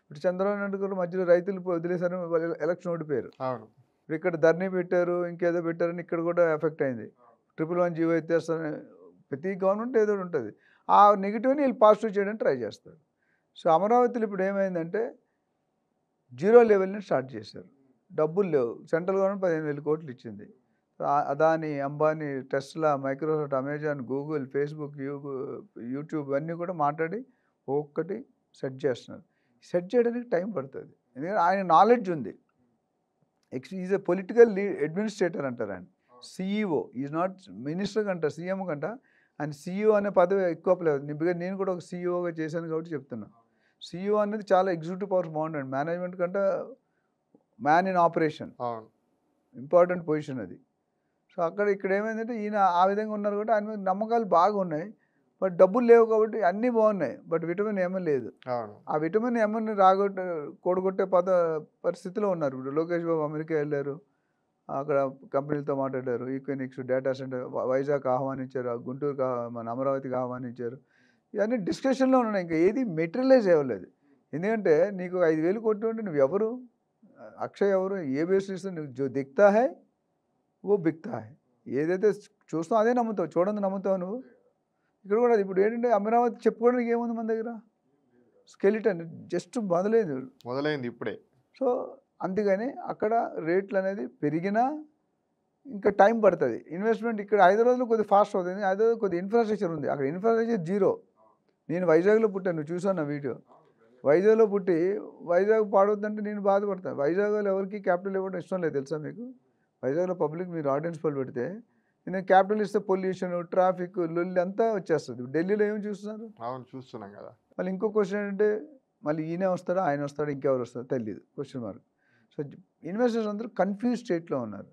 ఇప్పుడు చంద్రబాబు నాయుడు గారు మధ్యలో రైతులు వదిలేశారు, వాళ్ళు ఎలక్షన్ ఓడిపోయారు. అవును. ఇప్పుడు ఇక్కడ ధరణి పెట్టారు, ఇంకేదో పెట్టారని ఇక్కడ కూడా ఎఫెక్ట్ అయింది. 111 జీవో ఎత్తేస్తారని ప్రతి గవర్నమెంట్ ఏదో ఒకటి ఉంటుంది. ఆ నెగిటివ్‌ని వీళ్ళు పాజిటివ్ చేయడానికి ట్రై చేస్తారు. సో, అమరావతిలో ఇప్పుడు ఏమైందంటే జీరో లెవెల్ నుంచి స్టార్ట్ చేశారు. డబ్బులు లేవు. సెంట్రల్ గవర్నమెంట్ 15,000 కోట్లు ఇచ్చింది. Adani, Ambani, Tesla, Microsoft, Amazon, Google, Facebook, YouTube అన్నీ కూడా మాట్లాడి ఒక్కొక్కటి సెట్ చేస్తున్నారు. సెట్ చేయడానికి టైం పడుతుంది. ఎందుకంటే ఆయన నాలెడ్జ్ ఉంది. ఈజ్ ఎ పొలిటికల్ అడ్మినిస్ట్రేటర్ అంటారు ఆయన. సీఈఓ ఈజ్ నాట్ మినిస్టర్ కంట, సీఎం కంట. ఆయన సీఈఓ అనే పదవి ఎక్కువ లేదు. నేను కూడా ఒక సీఈఓగా చేశాను కాబట్టి చెప్తున్నా. సీఈఓ అనేది చాలా ఎగ్జిక్యూటివ్ పవర్స్ బాగుంటుంది. మేనేజ్మెంట్ కంటే మ్యాన్ ఇన్ ఆపరేషన్ అవును. ఇంపార్టెంట్ పొజిషన్ అది. సో, ఇక్కడ ఏమైందంటే ఈయన ఆ విధంగా ఉన్నారు కాబట్టి ఆయన మీద నమ్మకాలు బాగా ఉన్నాయి. బట్ డబ్బులు లేవు కాబట్టి అన్నీ బాగున్నాయి. బట్ విటమిన్ ఎమ్ లేదు. అవును. ఆ విటమిన్ ఎమ్‌ని కూడగొట్టే పరిస్థితిలో ఉన్నారు. ఇప్పుడు లోకేష్ బాబు అమెరికా వెళ్ళారు. అక్కడ కంపెనీలతో మాట్లాడారు. ఈక్వినిక్స్ డేటా సెంటర్ వైజాగ్ ఆహ్వానించారు. గుంటూరుకి మన అమరావతికి ఆహ్వానించారు. ఇవన్నీ డిస్కషన్‌లో ఉన్నాయి. ఇంకా ఏది మెటీరియలైజ్ అవ్వలేదు. ఎందుకంటే నీకు 5,000 కోట్లు అంటే నువ్వెవరు? అక్షయ్ ఎవరు? ఏ బేసిస్ నువ్వు జో దిక్తా హై ఓ బిక్తా హై. ఏదైతే చూస్తావు అదే నమ్ముతావు. చూడంది నమ్ముతావు నువ్వు. ఇక్కడ కూడా ఇప్పుడు ఏంటంటే అమరావతి చెప్పుకోవడానికి ఏముంది మన దగ్గర? స్కెలిటన్ జస్ట్ మొదలైంది ఇప్పుడే. సో, అందుకని అక్కడ రేట్లు అనేది పెరిగినా ఇంకా టైం పడుతుంది. ఇన్వెస్ట్మెంట్ ఇక్కడ హైదరాబాద్లో కొద్దిగా ఫాస్ట్ అవుతుంది. హైదరాబాద్ కొద్దిగా ఇన్ఫ్రాస్ట్రక్చర్ ఉంది. అక్కడ ఇన్ఫ్రాస్ట్రక్చర్ జీరో. నేను వైజాగ్లో పుట్టాను, నువ్వు చూసావు నా వీడియో. వైజాగ్లో పుట్టి వైజాగ్ పాడవుతుందంటే నేను బాధపడతాను. వైజాగ్లో ఎవరికి క్యాపిటల్ ఇవ్వడం ఇష్టం లేదు తెలుసా మీకు? వైజాగ్లో పబ్లిక్ మీరు ఆర్డినెన్స్ పోల్ పెడితే నేను క్యాపిటల్ ఇస్తే పొల్యూషన్, ట్రాఫిక్, లొల్లి అంతా వచ్చేస్తుంది. ఢిల్లీలో ఏమి చూస్తున్నారు? అవును, చూస్తున్నాం కదా. మళ్ళీ ఇంకో క్వశ్చన్ ఏంటంటే మళ్ళీ ఈయనే వస్తాడా, ఆయన వస్తాడా, ఇంకెవరు వస్తారో తెలియదు, క్వశ్చన్ మార్క్. సో, ఇన్వెస్టర్స్ అందరూ కన్ఫ్యూజ్ స్టేట్లో ఉన్నారు.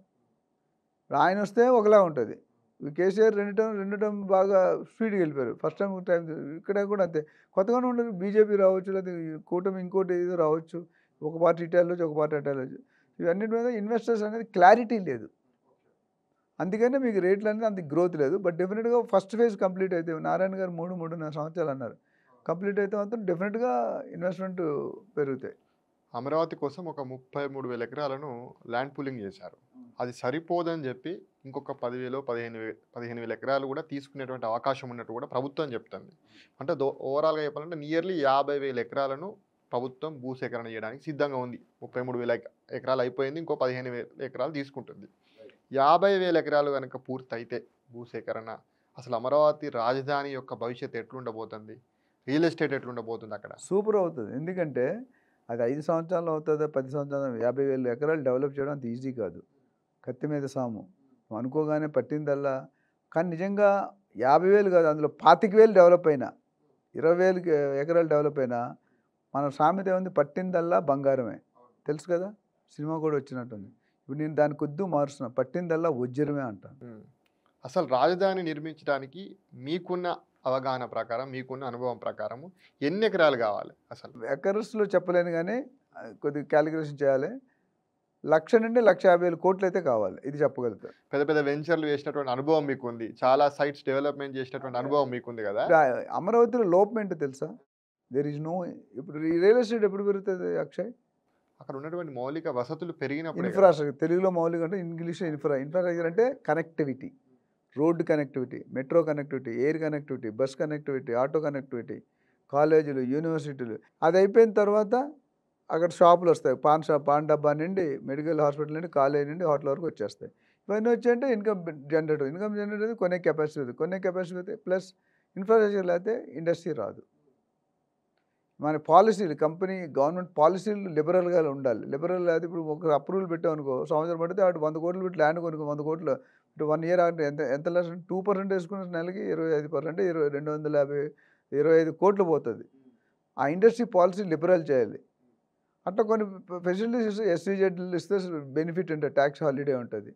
ఆయన వస్తే ఒకలా ఉంటుంది. కేసీఆర్ రెండు టర్మ్ బాగా స్పీడ్గా వెళ్ళిపోయారు. ఫస్ట్ టైం ఇక్కడ కూడా అంతే. కొత్తగానే ఉండదు. బీజేపీ రావచ్చు, లేదా కూటమి ఇంకోటి ఏదో రావచ్చు. ఒక పార్టీ ఇటు వెళ్ళొచ్చు, ఒక పార్టీ అటు వెళ్ళొచ్చు. ఇవన్నిటి మీద ఇన్వెస్టర్స్ అనేది క్లారిటీ లేదు. అందుకనే మీకు రేట్లు అనేది అంత గ్రోత్ లేదు. బట్ డెఫినెట్గా ఫస్ట్ ఫేజ్ కంప్లీట్ అయితే నారాయణ గారు 3.5 సంవత్సరాలు అన్నారు. కంప్లీట్ అయితే మాత్రం డెఫినెట్గా ఇన్వెస్ట్మెంట్ పెరుగుతాయి. అమరావతి కోసం ఒక 33,000 ఎకరాలను ల్యాండ్ పూలింగ్ చేశారు. అది సరిపోదని చెప్పి ఇంకొక 10,000, 15,000 ఎకరాలు కూడా తీసుకునేటువంటి అవకాశం ఉన్నట్టు కూడా ప్రభుత్వం చెప్తుంది. అంటే ఓవరాల్గా చెప్పాలంటే నియర్లీ 50,000 ఎకరాలను ప్రభుత్వం భూసేకరణ చేయడానికి సిద్ధంగా ఉంది. 33,000 ఎకరాలు అయిపోయింది, ఇంకో 15,000 ఎకరాలు తీసుకుంటుంది. 50,000 ఎకరాలు కనుక పూర్తయితే భూసేకరణ, అసలు అమరావతి రాజధాని యొక్క భవిష్యత్తు ఎట్లుండబోతుంది? రియల్ ఎస్టేట్ ఎట్లుండబోతుంది అక్కడ? సూపర్ అవుతుంది. ఎందుకంటే అది 5 సంవత్సరాలు అవుతుందా, 10 సంవత్సరాలు, 50,000 ఎకరాలు డెవలప్ చేయడం అంత ఈజీ కాదు. కత్తి మీద సాము. నువ్వు అనుకోగానే పట్టిందల్లా. కానీ నిజంగా 50,000 కాదు, అందులో 25,000 డెవలప్ అయినా, 20,000 ఎకరాలు డెవలప్ అయినా మన సామెత ఏముంది, పట్టిందల్లా బంగారమే. తెలుసు కదా, సినిమా కూడా వచ్చినట్టుంది. ఇప్పుడు నేను దాని కొద్దు మారుస్తున్నా, పట్టిందల్లా వజ్రమే అంటాను. అసలు రాజధాని నిర్మించడానికి మీకున్న అవగాహన ప్రకారం, మీకున్న అనుభవం ప్రకారము ఎన్ని ఎకరాలు కావాలి అసలు? ఎకర్స్లో చెప్పలేను కానీ కొద్దిగా క్యాలిక్యులేషన్ చేయాలి. 1,00,000 నుండి 1,50,000 కోట్లు అయితే కావాలి. ఇది చెప్పగలుగుతా. పెద్ద పెద్ద వెంచర్‌లు చేసినటువంటి అనుభవం మీకుంది. చాలా సైట్స్ డెవలప్‌మెంట్ చేసినటువంటి అనుభవం మీకుంది గదా! ఇప్పుడు అమరావతిలో లోపం ఏంటో తెలుసా? There is no. ఇప్పుడు ఈ రియల్ ఎస్టేట్ ఎప్పుడు పెరుగుతుంది అక్షయ్? అక్కడ ఉన్నటువంటి మౌలిక వసతులు పెరిగినప్పుడే గదా! ఇన్ఫ్రాస్ట్రక్చర్. తెలుగులో మౌలిక అంటే ఇంగ్లీష్‌లో ఇన్ఫ్రాస్ట్రక్చర్ అంటే connectivity. Road connectivity, metro connectivity, air connectivity, bus connectivity, auto connectivity, కాలేజీలు, యూనివర్సిటీలు. అది అయిపోయిన తర్వాత అక్కడ షాపులు వస్తాయి. పాన్ డబ్బా నుండి, మెడికల్ హాస్పిటల్ నుండి, కాలేజీ నుండి హోటల్ వరకు వచ్చేస్తాయి. ఇవన్నీ వచ్చాయంటే ఇన్కమ్ జనరేటర్ కొనే కెపాసిటీ ప్లస్ ఇన్ఫ్రాస్ట్రక్చర్ లేకపోతే ఇండస్ట్రీ రాదు. మన పాలసీలు గవర్నమెంట్ పాలసీలు లిబరల్గా ఉండాలి. లిబరల్ అయితే ఇప్పుడు ఒక అప్రూవల్ పెట్టామనుకో, సంవత్సరం పడితే వాడు 100 కోట్లు పెట్టి ల్యాండ్ కొనుక్కో, 100 కోట్లు ఇటు 1 ఇయర్ అంటే ఎంత లెస్ 2% వేసుకున్న నెలకి 25% 225 కోట్లు పోతుంది. ఆ ఇండస్ట్రీ పాలసీ లిబరల్ చేయాలి. అట్లా కొన్ని ఫెసిలిటీస్ ఎస్సీజెడ్లు ఇస్తే బెనిఫిట్ ఉంటుంది, ట్యాక్స్ హాలిడే ఉంటుంది,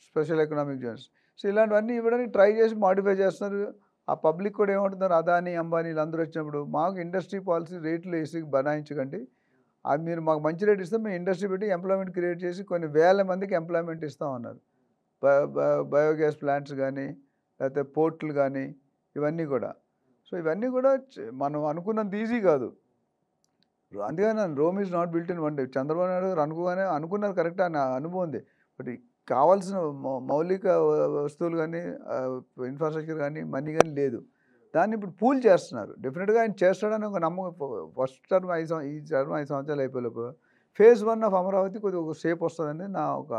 స్పెషల్ ఎకనామిక్ జోన్స్. సో ఇలాంటివన్నీ ఇవ్వడానికి ట్రై చేసి మాడిఫై చేస్తున్నారు. ఆ పబ్లిక్ కూడా ఏమంటున్నారు, అదానీ అంబానీ వీళ్ళందరూ వచ్చినప్పుడు మాకు ఇండస్ట్రీ పాలసీ రేట్లు వేసి బనాయించకండి, అది మీరు మాకు మంచి రేట్ ఇస్తే మేము ఇండస్ట్రీ పెట్టి ఎంప్లాయ్మెంట్ క్రియేట్ చేసి కొన్ని వేల మందికి ఎంప్లాయ్మెంట్ ఇస్తామన్నారు. బయోగ్యాస్ ప్లాంట్స్ కానీ లేకపోతే పోర్ట్లు కానీ ఇవన్నీ కూడా. సో ఇవన్నీ కూడా మనం అనుకున్నంత ఈజీ కాదు. అందుకని Rome is not built in one day. Chandrababu Naidu గారు అనుకున్నారు కరెక్ట్ అని అనుభవం ఉంది. బట్ కావాల్సిన మౌలిక వస్తువులు కానీ ఇన్ఫ్రాస్ట్రక్చర్ కానీ మనీ కానీ లేదు. దాన్ని ఇప్పుడు పూల్ చేస్తున్నారు. డెఫినెట్గా ఆయన చేస్తాడని ఒక నమ్మకం. ఫస్ట్ టర్మ్ ఈ టర్మ్ 5 సంవత్సరాలు అయిపోలేపు ఫేజ్ 1 ఆఫ్ అమరావతి కొద్దిగా ఒక షేప్ వస్తుందని నా ఒక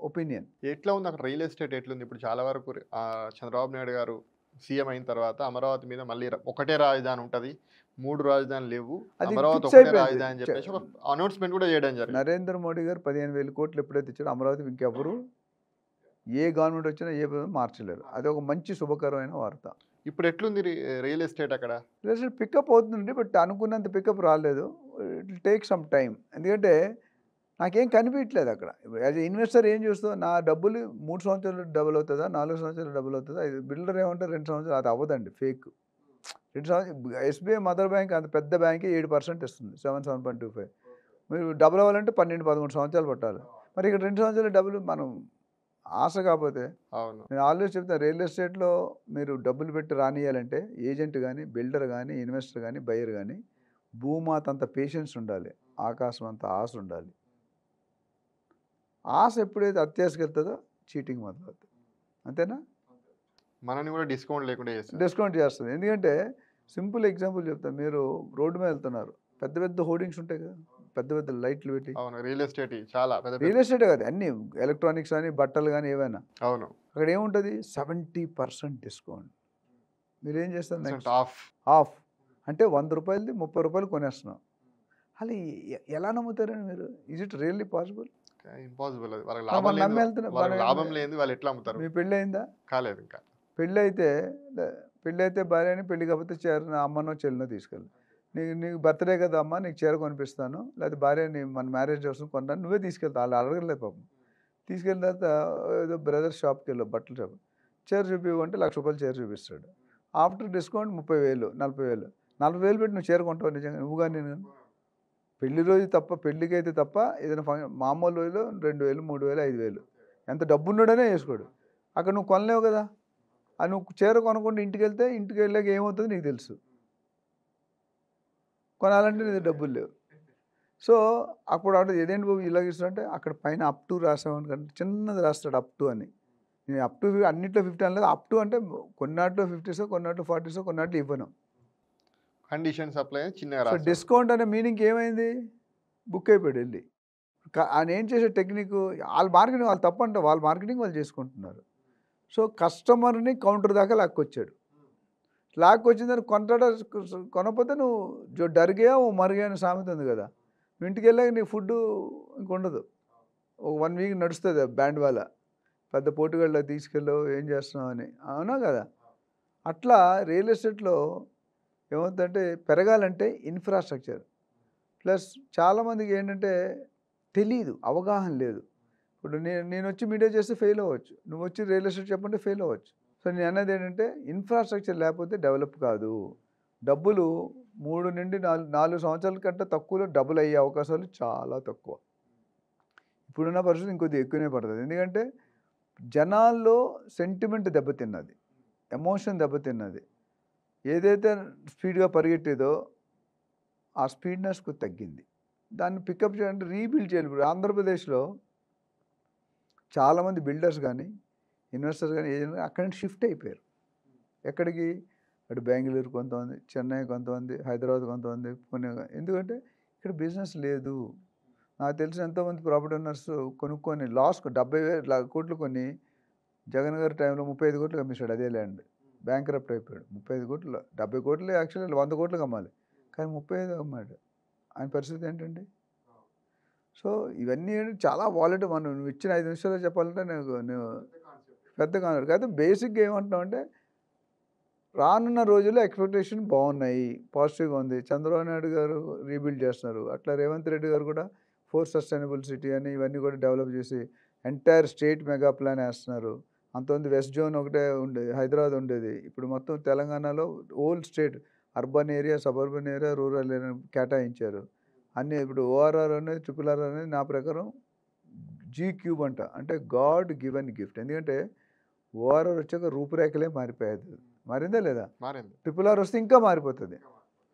ఒపీనియన్. ఎట్లా ఉంది అక్కడ రియల్ ఎస్టేట్ ఎట్లుంది? ఇప్పుడు చాలా వరకు చంద్రబాబు నాయుడు గారు సీఎం అయిన తర్వాత అమరావతి మీద మళ్ళీ ఒకటే రాజధాని ఉంటది, 3 రాజధానులు లేవు, అది అమరావతి ఫిక్స్ ఒకటే అయిపోయింది. రాజధాని అని చెప్పేసి ఒక అనౌన్స్మెంట్ కూడా చేయడం జరిగింది. నరేంద్ర మోడీ గారు 15,000 కోట్లు ఎప్పుడైతే ఇచ్చారో అమరావతి ఇంకెవరు ఏ గవర్నమెంట్ వచ్చినా ఏ మార్చలేరు. అది ఒక మంచి శుభకరమైన వార్త. ఇప్పుడు ఎట్లుంది రియల్ ఎస్టేట్ అక్కడ? రియల్ ఎస్టేట్ పికప్ అవుతుంది, బట్ అనుకున్నంత పికప్ రాలేదు. It will take some time. ఎందుకంటే నాకేం కనిపించట్లేదు అక్కడ. యాజ్ ఎ ఇన్వెస్టర్ ఏం చూస్తావు, నా డబ్బులు 3 సంవత్సరాలు డబుల్ అవుతుందా, 4 సంవత్సరాలు డబుల్ అవుతుందా? ఇది బిల్డర్ ఏమంటే 2 సంవత్సరాలు, అది అవ్వదండి, ఫేక్. 2 సంవత్సరాలు ఎస్బీఐ మదర్ బ్యాంక్ అంత పెద్ద బ్యాంకే 7% ఇస్తుంది, 7.25. మీరు డబుల్ అవ్వాలంటే 12-13 సంవత్సరాలు పట్టాలి. మరి ఇక్కడ 2 సంవత్సరాలు డబ్బులు మనం ఆశ కాకపోతే. అవును. నేను ఆల్వేస్ చెప్తాను, రియల్ ఎస్టేట్లో మీరు డబ్బులు పెట్టి రానియాలంటే ఏజెంట్ కానీ, బిల్డర్ కానీ, ఇన్వెస్టర్ కానీ, బయర్ కానీ భూమాత అంత పేషెన్స్ ఉండాలి, ఆకాశం అంత ఆశ ఉండాలి. ఆశ ఎప్పుడైతే అత్యాశకి వెళ్తుందో చీటింగ్ మొదలవుతుంది. అంతేనా? మనని కూడా డిస్కౌంట్ లేకుండా చేస్తుంది. డిస్కౌంట్ చేస్తుంది. ఎందుకంటే సింపుల్ ఎగ్జాంపుల్ చెప్తాను. మీరు రోడ్డు మీద వెళ్తున్నారు, పెద్ద పెద్ద హోర్డింగ్స్ ఉంటాయి కదా, పెద్ద పెద్ద లైట్లు పెట్టి. అవును, రియల్ ఎస్టేట్ చాలా పెద్ద రియల్ ఎస్టేట్ కాదు, అన్ని ఎలక్ట్రానిక్స్ కానీ, బట్టలు కానీ, ఏవైనా. అవును. అక్కడ ఏముంటుంది, 70% డిస్కౌంట్. మీరు ఏం చేస్తారు, నెక్స్ట్ ఆఫ్ అంటే 100 రూపాయలది 30 రూపాయలు కొనేస్తున్నాం. అలా ఎలా నమ్ముతారండి మీరు? Is it really possible? Impossible. అది వాళ్ళకి లాభం లేదు, వాళ్ళు ఎట్లా అమ్ముతారు? మీ పెళ్ళి అయిందా? కాలేదు ఇంకా. పెళ్ళి అయితే భార్యని, పెళ్ళి కాకపోతే చీర అమ్మనో చెల్లినో తీసుకెళ్ళి, నీకు బర్త్డే కదా అమ్మ, నీకు చీర కొనిపిస్తాను, లేకపోతే భార్యని మన మ్యారేజ్ కోసం కొంటాను, నువ్వే తీసుకెళ్తావు. వాళ్ళు అడగలేదు పాపం. తీసుకెళ్ళిన తర్వాత ఏదో బ్రదర్ షాప్కి వెళ్ళావు, బట్టల షాప్, చీర చూపివ్వంటే 1,00,000 రూపాయలు చీర చూపిస్తాడు. After discount 30,000, 40,000. 40,000 పెట్టి నువ్వు చీర కొంటావు నిజంగా? నువ్వుగా నేను పెళ్లి రోజు తప్ప, పెళ్ళికి అయితే తప్ప, ఏదైనా మామూలు రోజులో 2,000, 3,000, 5,000 ఎంత డబ్బు ఉన్నాడనే వేసుకోడు. అక్కడ నువ్వు కొనలేవు కదా. అది నువ్వు చీర కొనకుండా ఇంటికి వెళ్ళాక ఏమవుతుంది నీకు తెలుసు. కొనాలంటే నీ డబ్బులు లేవు. సో అప్పుడు అంటే ఏదేంటి బాబు ఇలాగ ఇస్తాడంటే, అక్కడ పైన అప్ టు రాసామని కంటే చిన్నది రాస్తాడు, అప్ టు అని. నేను అప్ టు అన్నింటిలో 50 అనలేదు. అప్ టు అంటే కొన్నాటిలో 50, కొన్నాటిలో 40, కొన్నాటిలో ఇవ్వను. కండిషన్స్ అప్లై చిన్నగా. సో డిస్కౌంట్ అనే మీనింగ్ ఏమైంది, బుక్ అయిపోయాడు వెళ్ళి. ఆయన ఏం చేసే టెక్నిక్, వాళ్ళ మార్కెటింగ్ వాళ్ళు తప్పంటే, వాళ్ళ మార్కెటింగ్ వాళ్ళు చేసుకుంటున్నారు. సో కస్టమర్ని కౌంటర్ దాకా లాక్కొచ్చాడు. లాక్కొచ్చిన తర్వాత కొనకపోతే నువ్వు డరిగా మరిగా అని సామెత ఉంది కదా. నువ్వు ఇంటికి వెళ్ళాక నీ ఫుడ్ ఇంకొండదు. ఒక 1 వీక్ నడుస్తుంది బ్యాండ్ వాళ్ళ, పెద్ద పోటుగాళ్ళ తీసుకెళ్ళావు ఏం చేస్తున్నావు అని. అవునా కదా? అట్లా రియల్ ఎస్టేట్లో ఏమవుతుందంటే, పెరగాలంటే ఇన్ఫ్రాస్ట్రక్చర్ ప్లస్ చాలామందికి ఏంటంటే తెలీదు, అవగాహన లేదు. ఇప్పుడు నేను వచ్చి మీడియా చేస్తే ఫెయిల్ అవ్వచ్చు, నువ్వు వచ్చి రియల్ ఎస్టేట్ చెప్పంటే ఫెయిల్ అవ్వచ్చు. సో నేను అన్నది ఏంటంటే ఇన్ఫ్రాస్ట్రక్చర్ లేకపోతే డెవలప్ కాదు. డబ్బులు 3 నుండి 4 సంవత్సరాల కంటే తక్కువలో డబుల్ అయ్యే అవకాశాలు చాలా తక్కువ. ఇప్పుడున్న పరిస్థితి ఇంకొద్దిగా ఎక్కువనే పడుతుంది. ఎందుకంటే జనాల్లో సెంటిమెంట్ దెబ్బతిన్నది, ఎమోషన్ దెబ్బతిన్నది. ఏదైతే స్పీడ్గా పరిగెట్టేదో ఆ స్పీడ్నెస్ తగ్గింది. దాన్ని పికప్ చేయాలంటే రీబిల్డ్ చేయాలి. ఇప్పుడు ఆంధ్రప్రదేశ్లో చాలామంది బిల్డర్స్ కానీ ఇన్వెస్టర్స్ కానీ ఏజెంట్ అక్కడి నుంచి షిఫ్ట్ అయిపోయారు. ఎక్కడికి? అటు బెంగళూరు కొంతమంది, చెన్నై కొంతమంది, హైదరాబాద్ కొంతమంది, పుణె. ఎందుకంటే ఇక్కడ బిజినెస్ లేదు. నాకు తెలిసిన ఎంతోమంది ప్రాపర్టీ ఓనర్స్ కొనుక్కొని లాస్ 70,000 కోట్లు కొని జగన్ గారి టైంలో 35 కోట్లకు అమ్మేశాడు అదే ల్యాండ్. బ్యాంక్రప్ట్ అయిపోయాడు. 35 కోట్లు, 70 కోట్లు యాక్చువల్లీ 100 కోట్లకు అమ్మాలి, కానీ 35 అమ్మాడు. ఆయన పరిస్థితి ఏంటండి? సో ఇవన్నీ చాలా వాలెట్. నువ్వు ఇచ్చిన 5 నిమిషాల్లో చెప్పాలంటే నువ్వు పెద్ద కాదు. కాదు బేసిక్గా ఏమంటున్నావు అంటే రానున్న రోజుల్లో ఎక్స్పెక్టేషన్ బాగున్నాయి, పాజిటివ్గా ఉంది. చంద్రబాబు నాయుడు గారు రీబిల్డ్ చేస్తున్నారు. అట్లా రేవంత్ రెడ్డి గారు కూడా 4 సస్టైనబుల్ సిటీ అని ఇవన్నీ కూడా డెవలప్ చేసి ఎంటైర్ స్టేట్ మెగా ప్లాన్ వేస్తున్నారు. అంతమంది వెస్ట్ జోన్ ఒకటే ఉండేది, హైదరాబాద్ ఉండేది. ఇప్పుడు మొత్తం తెలంగాణలో old state urban area, suburban area, rural area కేటాయించారు. అన్నీ ఇప్పుడు ఓఆర్ఆర్ అనేది, RRR అనేది నా ప్రకారం G³ అంట, అంటే గాడ్ గివెన్ గిఫ్ట్. ఎందుకంటే ఓఆర్ఆర్ వచ్చాక రూపురేఖలే మారిపోయేది. మారిందా లేదా? మారింది. RRR వస్తే ఇంకా మారిపోతుంది.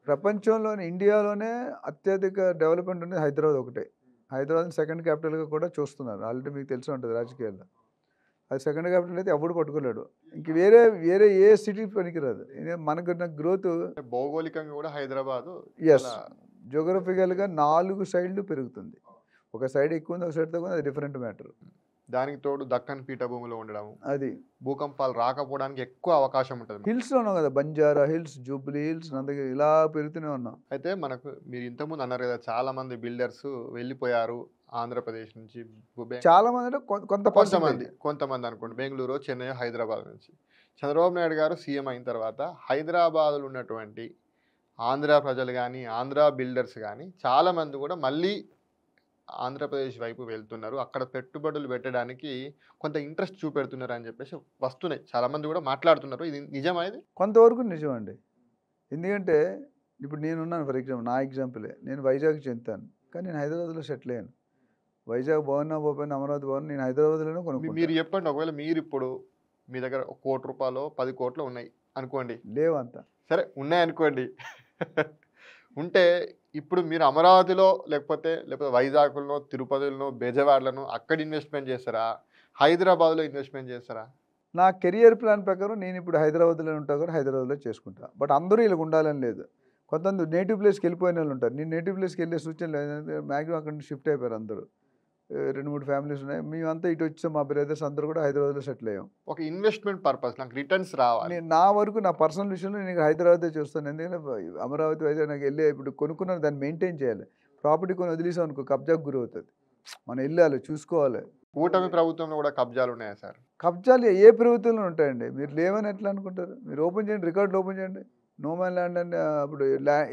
ప్రపంచంలోనే ఇండియాలోనే అత్యధిక డెవలప్మెంట్ అనేది హైదరాబాద్ ఒకటే. హైదరాబాద్ సెకండ్ క్యాపిటల్గా కూడా చూస్తున్నారు. ఆల్రెడీ మీకు తెలిసి ఉంటుంది రాజకీయాల్లో. అది సెకండ్ క్యాపిటల్ అయితే ఎవడు పట్టుకోలేడు. ఇంక వేరే ఏ సిటీ పనికిరాదు. మనకున్న గ్రోత్ భౌగోళికంగా కూడా హైదరాబాద్ జోగ్రఫికల్గా 4 సైడ్లు పెరుగుతుంది. ఒక సైడ్ ఎక్కువ ఉంది, ఒక సైడ్ తక్కువ, అది డిఫరెంట్ మ్యాటర్. దానికి తోడు దక్కన్ పీఠభూమిలో ఉండడం, అది భూకంపాలు రాకపోవడానికి ఎక్కువ అవకాశం ఉంటుంది. హిల్స్లో ఉన్నాం కదా, Banjara hills, Jubilee hills, Nandagiri, ఇలా పెరుగుతూనే ఉన్నాం. అయితే మనకు మీరు ఇంతకుముందు అన్నారు కదా, చాలా మంది బిల్డర్స్ వెళ్ళిపోయారు ఆంధ్రప్రదేశ్ నుంచి. చాలా మంది అంటే కొంతమంది అనుకోండి బెంగళూరు, చెన్నై, హైదరాబాద్ నుంచి. చంద్రబాబు నాయుడు గారు సీఎం అయిన తర్వాత హైదరాబాద్లో ఉన్నటువంటి ఆంధ్ర ప్రజలు కానీ, ఆంధ్ర బిల్డర్స్ కానీ చాలామంది కూడా మళ్ళీ ఆంధ్రప్రదేశ్ వైపు వెళ్తున్నారు. అక్కడ పెట్టుబడులు పెట్టడానికి కొంత ఇంట్రెస్ట్ చూపెడుతున్నారు అని చెప్పేసి వస్తున్నాయి. చాలామంది కూడా మాట్లాడుతున్నారు. ఇది నిజమా? ఇది కొంతవరకు నిజం అండి. ఎందుకంటే ఇప్పుడు నేనున్నాను, ఫర్ ఎగ్జాంపుల్ నా ఎగ్జాంపులే. నేను వైజాగ్ చెందుతాను, కానీ నేను హైదరాబాద్లో సెటిల్ అయ్యాను. వైజాగ్ బాగున్నా పోయినా, అమరావతి బాగున్నా, నేను హైదరాబాద్లోనే కొనుక్కుంటాను. మీరు చెప్పండి, ఒకవేళ మీరు ఇప్పుడు మీ దగ్గర 1 కోటి రూపాయలు 10 కోట్లు ఉన్నాయి అనుకోండి. లేవంత సరే ఉన్నాయి అనుకోండి. ఉంటే ఇప్పుడు మీరు అమరావతిలో లేకపోతే వైజాగ్లో, తిరుపతిలో, బెజవాడలను అక్కడ ఇన్వెస్ట్మెంట్ చేస్తారా, హైదరాబాద్లో ఇన్వెస్ట్మెంట్ చేస్తారా? నా కెరియర్ ప్లాన్ ప్రకారం నేను ఇప్పుడు హైదరాబాద్లో ఉంటాను కూడా హైదరాబాద్లో చేసుకుంటా. బట్ అందరూ ఇలా ఉండాలని లేదు. కొంతమంది నేటివ్ ప్లేస్కి వెళ్ళిపోయిన వాళ్ళు ఉంటారు. నేను నేటివ్ ప్లేస్కి వెళ్ళే సూచన లేదు. మ్యాక్సిమం అక్కడ నుంచి షిఫ్ట్ అయిపోయారు అందరూ. 2-3 ఫ్యామిలీస్ ఉన్నాయి. మేమంతా ఇటు వచ్చాం, మా బ్రదర్స్ అందరూ కూడా హైదరాబాద్లో సెటిల్ అయ్యాం. ఒక ఇన్వెస్ట్మెంట్ పర్పస్, నాకు రిటర్న్స్ రావాలి. నా వరకు నా పర్సనల్ విషయంలో నేను హైదరాబాదే చూస్తాను. ఎందుకంటే అమరావతి వైజాగ్ నాకు వెళ్ళి ఇప్పుడు కొనుక్కున్నాను, దాన్ని మెయింటైన్ చేయాలి. ప్రాపర్టీ కొని వదిలేసాం అనుకో కబ్జాకు గురి అవుతుంది. మనం వెళ్ళాలి, చూసుకోవాలి. కూటమి ప్రభుత్వంలో కూడా కబ్జాలు ఉన్నాయా సార్? కబ్జాలు ఏ ప్రభుత్వంలో ఉంటాయండి? మీరు లేవని ఎట్లా అనుకుంటారు? మీరు ఓపెన్ చేయండి, రికార్డులు ఓపెన్ చేయండి. నో మ్యాన్ ల్యాండ్ అంటే అప్పుడు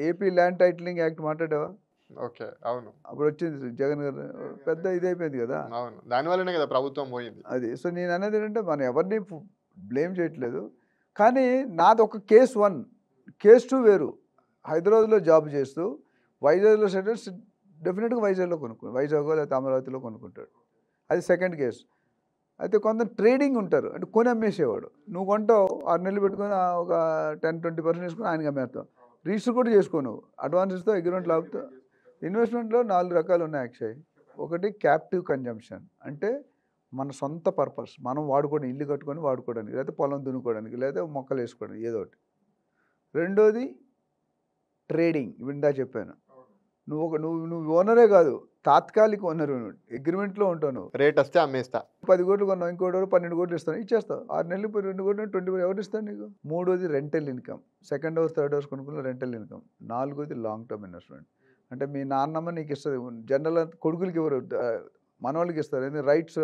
ఏపీ ల్యాండ్ టైటిలింగ్ యాక్ట్ మాట్లాడావా? ఓకే, అవును. అప్పుడు వచ్చింది జగన్ గారు, పెద్ద ఇదైపోయింది కదా. అవును, దానివల్లనే కదా ప్రభుత్వం పోయింది. అది. సో నేను అనేది ఏంటంటే మనం ఎవరిని బ్లేమ్ చేయట్లేదు, కానీ నాది ఒక కేస్ 1. కేస్ 2 వేరు. హైదరాబాద్లో జాబ్ చేస్తూ వైజాగ్లో సెటిల్, డెఫినెట్గా వైజాగ్లో వైజాగ్ లేకపోతే అమరావతిలో కొనుక్కుంటాడు. అది సెకండ్ కేసు. అయితే కొంత ట్రేడింగ్ ఉంటారు, అంటే కొని అమ్మేసేవాడు. నువ్వు కొంటావు, 6 నెలలు పెట్టుకొని ఒక 10-20% వేసుకొని ఆయనకి అమ్మేస్తావు. రిజిస్టర్ కూడా చేసుకో, నువ్వు అడ్వాన్స్ ఇస్తావు, అగ్రిమెంట్ లాగుతావు. ఇన్వెస్ట్మెంట్లో 4 రకాలు ఉన్నాయి అక్షయ్. ఒకటి క్యాప్టివ్ కన్జంప్షన్, అంటే మన సొంత పర్పస్, మనం వాడుకోవడం, ఇల్లు కట్టుకొని వాడుకోవడానికి, లేకపోతే పొలం దున్నుకోవడానికి, లేదా మొక్కలు వేసుకోవడానికి, ఏదో ఒకటి. రెండోది ట్రేడింగ్. ఇప్పుడు ఇందా చెప్పాను, నువ్వు ఓనరే కాదు, తాత్కాలిక ఓనర్, అగ్రిమెంట్లో ఉంటావు. రేట్ వస్తే అమ్మేస్తా. 10 కోట్లు కొన్నావు, ఇంకోటి 12 కోట్లు ఇస్తాను, ఇచ్చేస్తావు. 6 నెలలు 2 కోట్లు 20 ఎవరు ఇస్తాను నీకు? మూడోది rental income. Second house, third house కొనుక్కున్న రెంటల్ ఇన్కమ్. నాలుగోది లాంగ్ టర్మ్ ఇన్వెస్ట్మెంట్, అంటే మీ నాన్నమ్మ నీకు ఇస్తుంది. జనరల్ కొడుకులకి ఎవరు, మనవాళ్ళకి ఇస్తారు. ఎందుకంటే రైట్స్,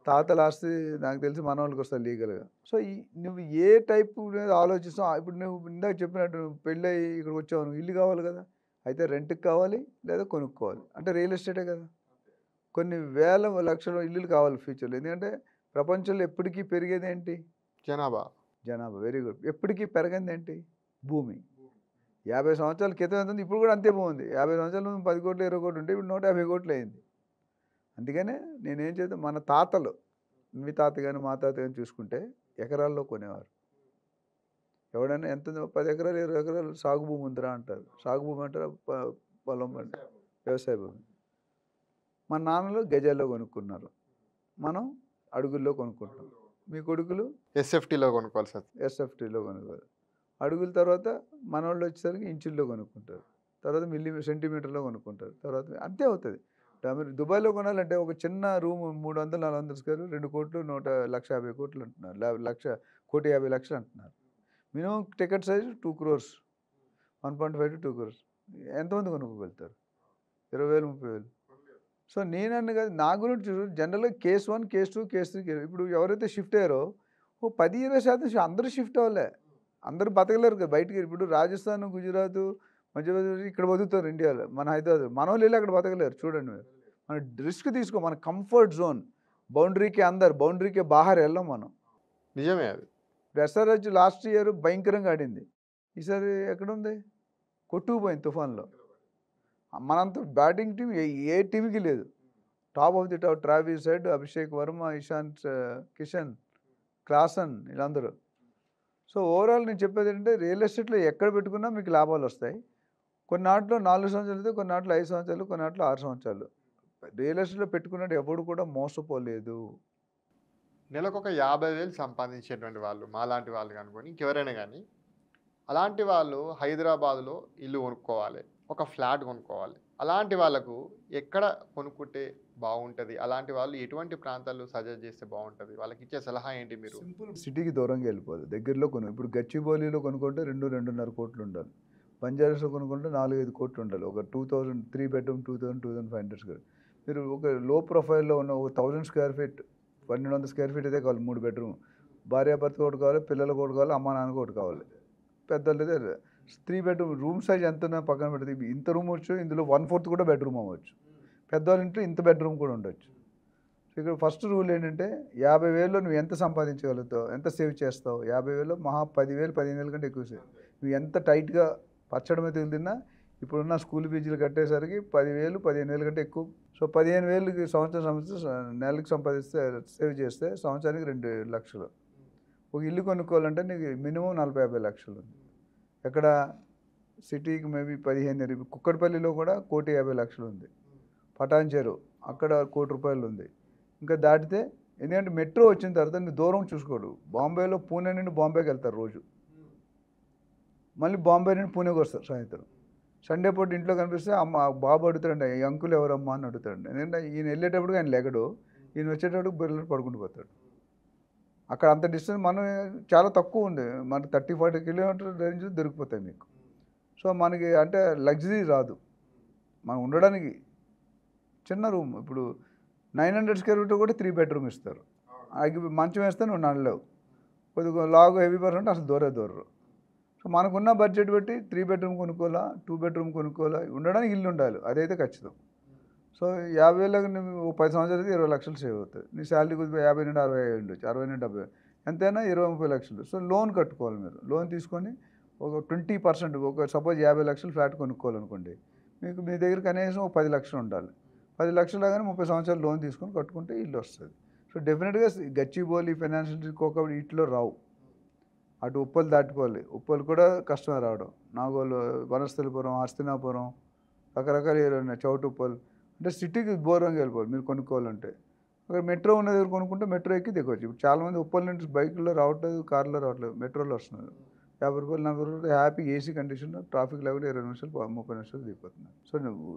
తాతల ఆస్తి నాకు తెలిసి మనవాళ్ళకి వస్తుంది లీగల్గా. సో నువ్వు ఏ టైపు మీద ఆలోచిస్తావు? ఇప్పుడు నువ్వు ఇందాక చెప్పినట్టు పెళ్ళి ఇక్కడికి వచ్చావు, నువ్వు ఇల్లు కావాలి కదా, అయితే రెంట్కి కావాలి లేదా కొనుక్కోవాలి, అంటే రియల్ ఎస్టేటే కదా. కొన్ని వేల లక్షల ఇల్లులు కావాలి ఫ్యూచర్లో. ఎందుకంటే ప్రపంచంలో ఎప్పటికీ పెరిగేది ఏంటి? జనాభా. జనాభా వెరీ గుడ్. ఎప్పటికీ పెరగంది ఏంటి? భూమి. 50 సంవత్సరాల క్రితం ఎంత ఉంది, ఇప్పుడు కూడా అంతే బాగుంది. 50 సంవత్సరాల ముందు 10 కోట్లు 20 కోట్లు ఉంటే ఇప్పుడు 150 కోట్లు అయింది. అందుకనే నేనేం చేద్దాం, మన తాతలు, మీ తాత కానీ మా తాత కానీ చూసుకుంటే ఎకరాల్లో కొనేవారు. ఎవడైనా ఎంత ఉంది, 10 ఎకరాలు 20 ఎకరాలు సాగు భూమి ఉందిరా అంటారు. సాగు భూమి అంటారు, పొలం అంటే వ్యవసాయ భూమి. మన నాన్నలు గజాల్లో కొనుక్కున్నారు, మనం అడుగుల్లో కొనుక్కుంటాం. మీ కొడుకులు ఎస్ఎఫ్టీలో కొనుక్కోవాల్సి వస్తుంది. ఎస్ఎఫ్టీలో కొనుక్కోరు. అడుగుల తర్వాత మనవాళ్ళు వచ్చేసరికి ఇంచుల్లో కొనుక్కుంటారు, తర్వాత సెంటీమీటర్లో కొనుక్కుంటారు, తర్వాత అంతే అవుతుంది. మీరు దుబాయ్లో కొనాలంటే ఒక చిన్న రూమ్ 300-400 స్క్వేర్ 2 కోట్లు 1,50,000 కోట్లు అంటున్నారు, 1,50,00,000 అంటున్నారు. Minimum ticket size 2 crores, 1.5 to 2 crores. ఎంతమంది కొనుక్కోగలుగుతారు? 20,000 30,000. సో నేనన్ను కాదు, నా గురించి చూడు, జనరల్గా కేస్ 1 కేస్ 2 కేస్ 3 ఇప్పుడు ఎవరైతే షిఫ్ట్ అయ్యారో ఓ 10-20% అందరూ షిఫ్ట్ అవ్వలే. అందరూ బతకలేరు కదా బయటికి. ఇప్పుడు రాజస్థాన్, గుజరాత్, మధ్యప్రదేశ్ ఇక్కడ బతుకుతారు ఇండియాలో, మన హైదరాబాద్. మన వాళ్ళు వెళ్ళి అక్కడ బతకలేరు. చూడండి మీరు, మన రిస్క్ తీసుకో, మన కంఫర్ట్ జోన్, బౌండరీకి అందరు, బౌండరీకి బాహర్ వెళ్ళాం మనం. నిజమే అది. ఎస్ఆర్హెచ్ లాస్ట్ ఇయర్ భయంకరంగా ఆడింది, ఈసారి ఎక్కడుంది? కొట్టుకుపోయింది తుఫాన్లో. మనంత బ్యాటింగ్ టీం ఏ టీంకి లేదు. Top of the top Travis head, Abhishek Varma, Ishant Kishan, Klaasen, వీళ్ళందరూ. సో ఓవరాల్ నేను చెప్పేది ఏంటంటే, రియల్ ఎస్టేట్లో ఎక్కడ పెట్టుకున్నా మీకు లాభాలు వస్తాయి. కొన్నాటిలో 4 సంవత్సరాలు అయితే, కొన్నాటిలో 5 సంవత్సరాలు, కొన్నాటిలో 6 సంవత్సరాలు. రియల్ ఎస్టేట్లో పెట్టుకున్నట్టు ఎవడు కూడా మోసపోలేదు. నెలకు ఒక 50,000 సంపాదించేటువంటి వాళ్ళు, మాలాంటి వాళ్ళు కనుకొని ఇంకెవరైనా కానీ, అలాంటి వాళ్ళు హైదరాబాద్లో ఇల్లు కొనుక్కోవాలి, ఒక ఫ్లాట్ కొనుక్కోవాలి. అలాంటి వాళ్ళకు ఎక్కడ కొనుక్కుంటే బాగుంటుంది? అలాంటి వాళ్ళు ఎటువంటి ప్రాంతాలు సజెస్ట్ చేస్తే బాగుంటుంది? వాళ్ళకి ఇచ్చే సలహా ఏంటి మీరు? సిటీకి దూరంగా వెళ్ళిపోదు, దగ్గరలో ఇప్పుడు గచ్చిబౌలిలో కొనుక్కుంటే 2-2.5 కోట్లు ఉండాలి. బంజారాస్లో కొనుక్కుంటే 4-5 కోట్లు ఉండాలి. ఒక 2,000 3 బెడ్రూమ్ 2,000-2,500 స్క్వేర్. మీరు ఒక లో ప్రొఫైల్లో ఉన్న ఒక 1,000 స్క్వేర్ ఫీట్ 1,200 స్క్వేర్ ఫీట్ అయితే కావాలి. 3 బెడ్రూమ్, భార్యాభర్త ఒకటి కావాలి, పిల్లలకు ఒకటి కావాలి, అమ్మ నాన్నకు ఒకటి కావాలి. పెద్దలు అయితే 3 బెడ్రూమ్. రూమ్ సైజ్ ఎంత పక్కన పెడితే ఇంత రూమ్ వచ్చు, ఇందులో 1/4 కూడా బెడ్రూమ్ అవ్వచ్చు. పెద్దవాళ్ళ ఇంట్లో ఇంత బెడ్రూమ్ కూడా ఉండొచ్చు. సో ఇక్కడ ఫస్ట్ రూల్ ఏంటంటే, 50,000లో నువ్వు ఎంత సంపాదించగలుగుతావు, ఎంత సేవ్ చేస్తావు? 50,000లో మహా 10,000 15,000 కంటే ఎక్కువ సేవ్. నువ్వు ఎంత టైట్గా పచ్చడి మీద తిన్నా ఇప్పుడున్న స్కూల్ ఫీజులు కట్టేసరికి 10,000 15,000 కంటే ఎక్కువ. సో 15,000కి సంవత్సరం నెలకి సంపాదిస్తే, సేవ్ చేస్తే సంవత్సరానికి 2 లక్షలు. ఒక ఇల్లు కొనుక్కోవాలంటే నీకు మినిమం 40-50 లక్షలు ఉంది. ఎక్కడ? సిటీకి మేబీ 15,000. కుక్కడపల్లిలో కూడా 1,50,00,000 ఉంది. పటాన్చెరు అక్కడ 1,00,00,000 రూపాయలు ఉంది. ఇంకా దాటితే, ఎందుకంటే మెట్రో వచ్చిన తర్వాత నువ్వు దూరం చూసుకోడు. బాంబేలో పూణే నుండి బాంబేకి వెళ్తారు రోజు, మళ్ళీ బాంబే నుండి పూణేకి వస్తారు సాయంత్రం. సండే పూట ఇంట్లో కనిపిస్తే అమ్మ బాబు అడుగుతాడండి, ఈ అంకుల్ ఎవరమ్మా అని అడుగుతాడండి. ఎందుకంటే ఈయన వెళ్ళేటప్పుడు ఆయన లెగడు, ఈయన వచ్చేటప్పుడు బిర్రలు పడుకుంటూ పోతాడు. అక్కడ అంత డిస్టెన్స్ మనం చాలా తక్కువ ఉంది, మనకి 30-40 కిలోమీటర్ రేంజ్ దొరికిపోతాయి మీకు. సో మనకి అంటే లగ్జరీ రాదు, మనం ఉండడానికి చిన్న రూమ్. ఇప్పుడు 900 స్క్వేర్ ఫీట్ కూడా 3 బెడ్రూమ్ ఇస్తారు. మంచం వేస్తే నువ్వు నడలేవు, కొద్దిగా లాగు హెవీ పర్సెంట్ అసలు దూరరు. సో మనకున్న బడ్జెట్ బట్టి 3 బెడ్రూమ్ కొనుక్కోవాలా, 2 బెడ్రూమ్ కొనుక్కోవాలా, ఉండడానికి ఇల్లు ఉండాలి, అదైతే ఖచ్చితం. సో 50,000 నువ్వు 10 సంవత్సరాలకి 20 లక్షలు సేవ్ అవుతుంది. నీ శాలరీ కొద్దిగా 50 నుండి 60 ఉండొచ్చు, 60 నుండి 70, ఎంతైనా 20-30 లక్షలు. సో లోన్ కట్టుకోవాలి మీరు. లోన్ తీసుకొని ఒక 20%, ఒక సపోజ్ 50 లక్షలు ఫ్లాట్ కొనుక్కోవాలనుకోండి, మీకు మీ దగ్గర కనీసం ఒక 10 లక్షలు ఉండాలి. 10 లక్షలు కానీ 30 సంవత్సరాలు లోన్ తీసుకొని కట్టుకుంటే ఇల్లు వస్తుంది. సో డెఫినెట్గా గచ్చిబౌలి, ఫైనాన్షియల్ కోక వీటిలో రావు. అటు ఉప్పలు దాటిపోవాలి, ఉప్పలు కూడా కష్టమే రావడం. నాగోలు, వనస్థలిపురం, హస్తినాపురం, రకరకాల ఏరియా, చౌటుప్పలు, అంటే సిటీకి దూరంగా వెళ్ళిపోవాలి మీరు కొనుక్కోవాలంటే. అక్కడ మెట్రో ఉన్న దగ్గర కొనుక్కుంటే మెట్రో ఎక్కి దిగవచ్చు. ఇప్పుడు చాలామంది ఉప్పల్ నుంచి బైకుల్లో రావట్లేదు, కార్లో రావట్లేదు, మెట్రోలో వస్తున్నారు. 50 రూపాయలు 40 రూపాయలు హ్యాపీ ఏసీ కండిషన్, ట్రాఫిక్ లేకుండా 20 నిమిషాలు 30 నిమిషాలు దిగిపోతున్నారు. సో నువ్వు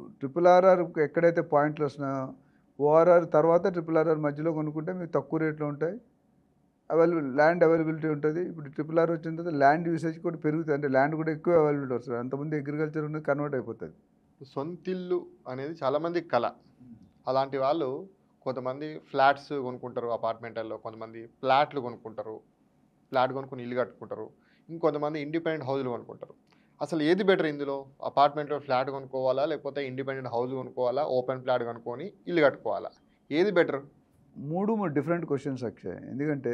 RRR ఎక్కడైతే పాయింట్లు వస్తున్నాయో, ORR తర్వాత RRR మధ్యలో కొనుక్కుంటే మీకు తక్కువ రేట్లో ఉంటాయి, ల్యాండ్ అవైలబిలిటీ ఉంటుంది. ఇప్పుడు RRR వచ్చిన తర్వాత ల్యాండ్ యూసేజ్ కూడా పెరుగుతుంది, అంటే ల్యాండ్ కూడా ఎక్కువ అవైలబిలిటీ వస్తుంది. అంతమంది అగ్రికల్చర్ ఉన్నది కన్వర్ట్ అయిపోతుంది. సొంతిల్లు అనేది చాలామంది కళ. అలాంటి వాళ్ళు కొంతమంది ఫ్లాట్స్ కొనుక్కుంటారు అపార్ట్మెంట్లలో, కొంతమంది ఫ్లాట్లు కొనుక్కుంటారు, ఫ్లాట్ కొనుక్కొని ఇల్లు కట్టుకుంటారు, ఇంకొంతమంది ఇండిపెండెంట్ హౌస్లు కొనుక్కుంటారు. అసలు ఏది బెటర్ ఇందులో? అపార్ట్మెంట్లో ఫ్లాట్ కొనుక్కోవాలా, లేకపోతే ఇండిపెండెంట్ హౌస్ కొనుక్కోవాలా, ఓపెన్ ఫ్లాట్ కొనుక్కొని ఇల్లు కట్టుకోవాలా? ఏది బెటర్? 3 different questions Akshay. ఎందుకంటే